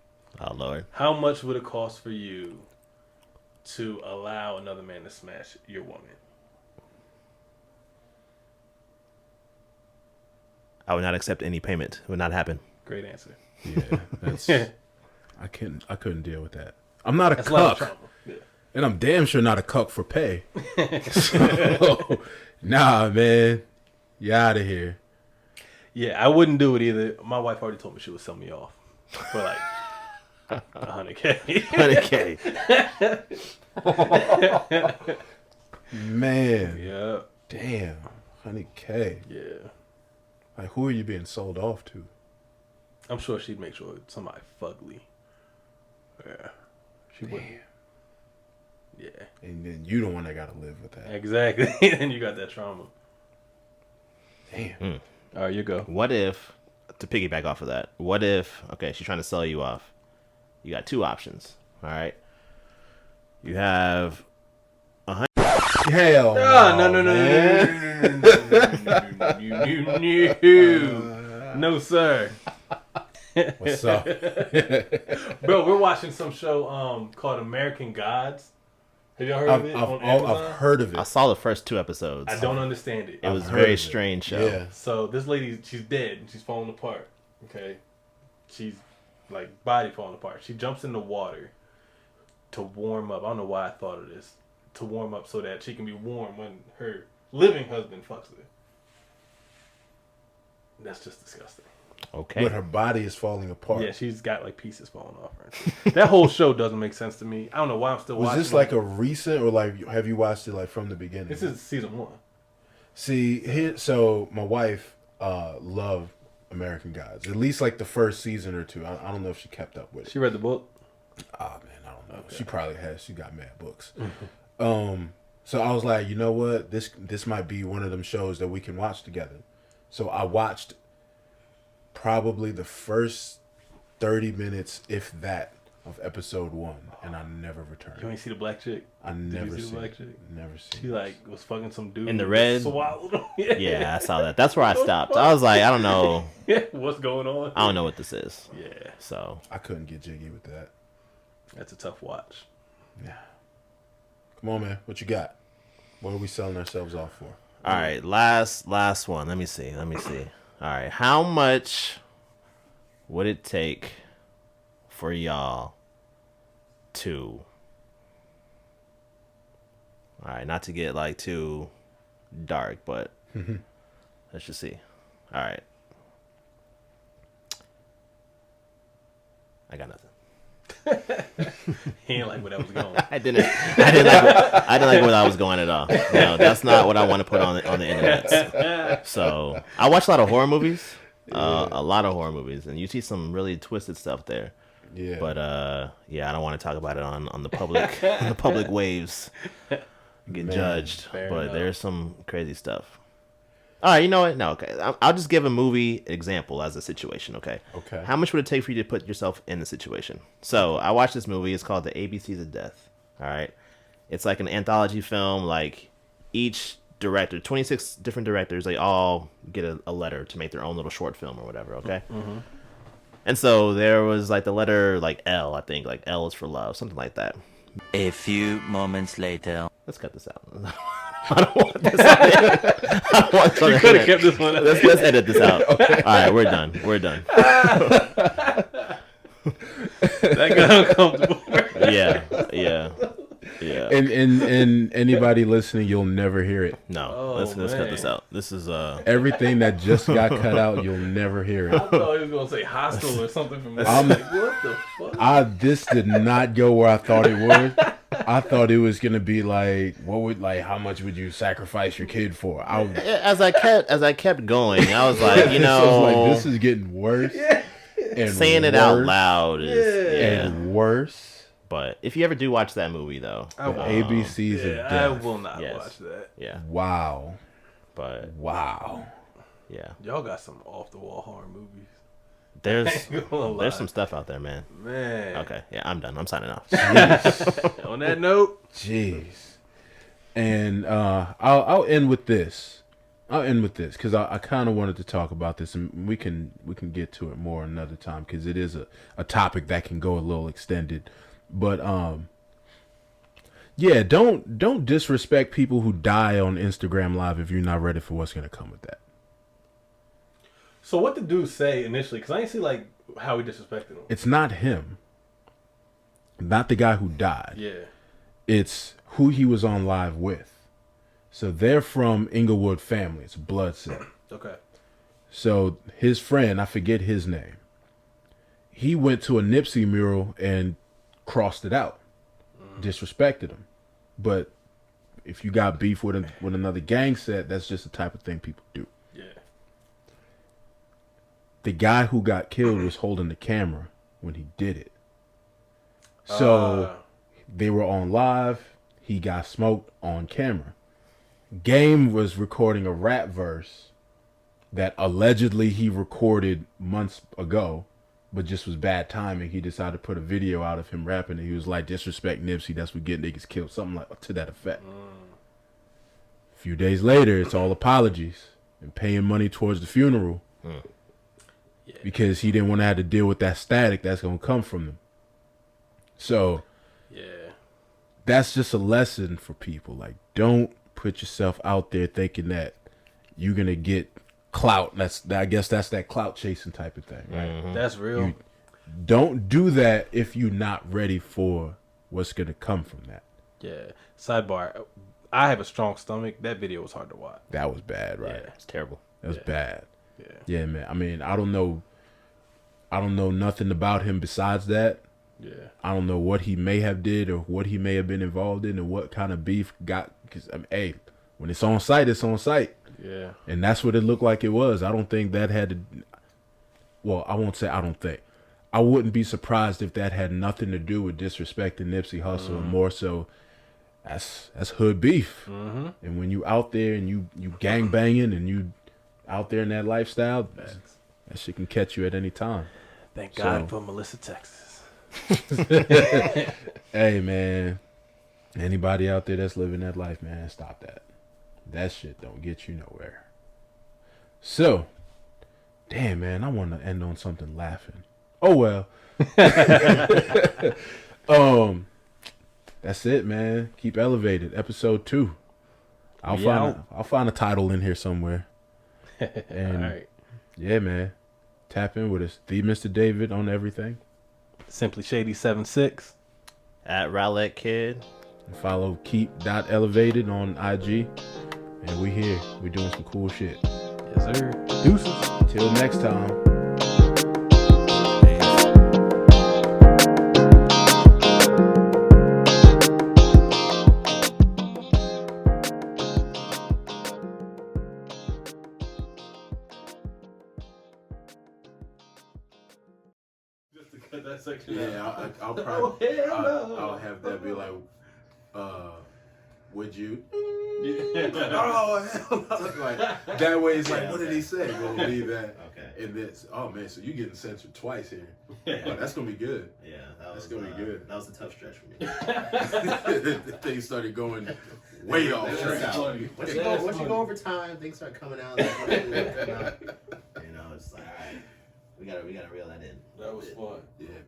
Oh, Lord. How much would it cost for you to allow another man to smash your woman? I would not accept any payment. It would not happen. Great answer. Yeah, that's I couldn't deal with that. I'm not a That's a lot of cuck, trauma. Yeah. and I'm damn sure not a cuck for pay. So, nah, man, you out of here. Yeah, I wouldn't do it either. My wife already told me she would sell me off for like 100K. 100K. Man, Yeah, damn, 100K. yeah. Like, who are you being sold off to? I'm sure she'd make sure it's somebody fugly. Yeah, she wouldn't. Yeah, And then you the one that gotta live with that. exactly. And you got that trauma. Damn. All right, you go. What if, to piggyback off of that, what if, okay, she's trying to sell you off. You got two options, all right? You have Hell No. No, sir. What's up? Bro, we're watching some show called American Gods. Have y'all heard of it on Amazon? I've heard of I it. saw the first two episodes. I don't understand it. It was a heard very of it. strange show. Yeah. So this lady, she's dead and she's falling apart. Okay, she's like body falling apart. She jumps in the water to warm up. I don't know why I thought of this. To warm up so that she can be warm when her living husband fucks her. That's just disgusting. Okay. But her body is falling apart. Yeah, she's got like pieces falling off her. That whole show doesn't make sense to me. I don't know why I'm still Was watching. this like a recent, or like have you watched it like from the beginning? This is season 1. See, so my wife loved American Gods. At least like the first season or two. I don't know if she kept up with it. She read the book. Ah man, I don't know. She probably has. She got mad books. So I was like, you know what? This might be one of them shows that we can watch together. So I watched probably the first 30 minutes, if that, of episode 1, and I never returned. You ain't see the black chick? I Did never you see the seen black it. chick? Never seen She like was fucking some dude In the who red? swallowed him. Yeah, I saw that. That's where I stopped. I was like, I don't know. What's going on? I don't know what this is. Yeah, So, I couldn't get jiggy with that. that's a tough watch. Yeah. Come on, man. What you got? What are we selling ourselves off for? all right, last one. Let me see. All right, how much would it take for y'all to, all right, not to get like too dark, but let's just see. All right, I got nothing. He ain't like where that was going. I didn't like where I was going at all. No, that's not what I want to put on the internet. So I watch a lot of horror movies, and you see some really twisted stuff there. Yeah. But yeah, I don't want to talk about it on the public on the public waves. Get Man, judged, fair but enough. there's some crazy stuff. All right, you know what? No, okay. I'll just give a movie example as a situation, okay? Okay. How much would it take for you to put yourself in the situation? So I watched this movie. It's called The ABCs of Death. All right. It's like an anthology film. Like each director, 26 different directors, they all get a letter to make their own little short film or whatever, okay? And so there was like the letter like L, I think, like L is for love, something like that. A few moments later. Let's cut this out. I don't want this on there. I don't want this on You the could have internet. kept this one. Let's edit this out. All right, we're done. We're done. That got uncomfortable. Yeah. And anybody listening, you'll never hear it. No, Oh, let's cut man. this out. This is Everything that just got cut out, you'll never hear I it. thought he was gonna say hostile or something from this. Like, what the fuck? This did not go where I thought it would. I thought it was gonna be like, how much would you sacrifice your kid for? as I kept going, I was like, you So I was like, know, this is getting worse. And saying it out loud is and worse. But if you ever do watch that movie, though, I will. ABCs of I death. will not Yes. watch that. yeah, Wow. but Wow. yeah, Y'all got some off the wall horror movies. there's some stuff out there, man. Man. Okay, yeah, I'm done. I'm signing off. On that note, Jeez. And I'll end with this. Because I kind of wanted to talk about this, and we can get to it more another time because it is a topic that can go a little extended. But yeah, don't disrespect people who die on Instagram Live if you're not ready for what's gonna come with that. so what did dude say initially? Because I didn't see like how he disrespected him. It's not him, not the guy who died. Yeah. It's who he was on live with. So they're from Inglewood family. It's a blood set. Okay. So his friend, I forget his name, he went to a Nipsey mural and crossed it out, disrespected him. But if you got beef with another gang set, that's just the type of thing people do. Yeah. The guy who got killed was holding the camera when he did it. So they were on live. He got smoked on camera. Game was recording a rap verse that allegedly he recorded months ago, but just was bad timing. He decided to put a video out of him rapping, and he was like, disrespect Nipsey, that's what get niggas killed. Something like to that effect. A few days later, it's all apologies and paying money towards the funeral because he didn't want to have to deal with that static that's going to come from them. So Yeah. that's just a lesson for people. Like, don't put yourself out there thinking that you're going to get clout. I guess that's that clout chasing type of thing, right? That's real. Don't do that if you're not ready for what's going to come from that. Yeah. Sidebar. I have a strong stomach. That video was hard to watch. That was bad, right? Yeah. It's terrible. That was bad. Yeah. Yeah, man. I mean, I don't know nothing about him besides that. Yeah. I don't know what he may have did or what he may have been involved in and what kind of beef got. Because, I mean, hey, when it's on site, it's on site. Yeah. And that's what it looked like it was. I don't think that had to. Well, I won't say I don't think. I wouldn't be surprised if that had nothing to do with disrespecting Nipsey Hussle, and more so, that's hood beef. Mm-hmm. And when you out there and you gang banging and you out there in that lifestyle, that shit can catch you at any time. Thank God for Melissa, Texas. Hey, man, anybody out there that's living that life, man, stop that. That shit don't get you nowhere. So, damn, man, I want to end on something laughing. Oh, well. That's it, man. Keep elevated. Episode 2. I'll find a title in here somewhere. And All right. yeah, man. Tap in with us. The Mr. David on everything. Simply Shady 76. At Rowlett Kid. And follow keep.elevated on IG. And we here. We doing some cool shit. Yes, sir. Deuces. Till next time. Just to cut that section Yeah, I'll Oh, probably hell no. I'll have that be like, would you? Yeah. Oh hell no! Like, that way it's like, Yeah, what did he say? Gonna be that. Okay. And this, oh man, so you getting censored twice here. Oh, that's gonna be good. Yeah, That's gonna be good. That was a tough stretch for me. Things started going way off track. Once you go over time, things start coming out. You know, it's like, all right. We gotta reel that in. That was fun. Yeah.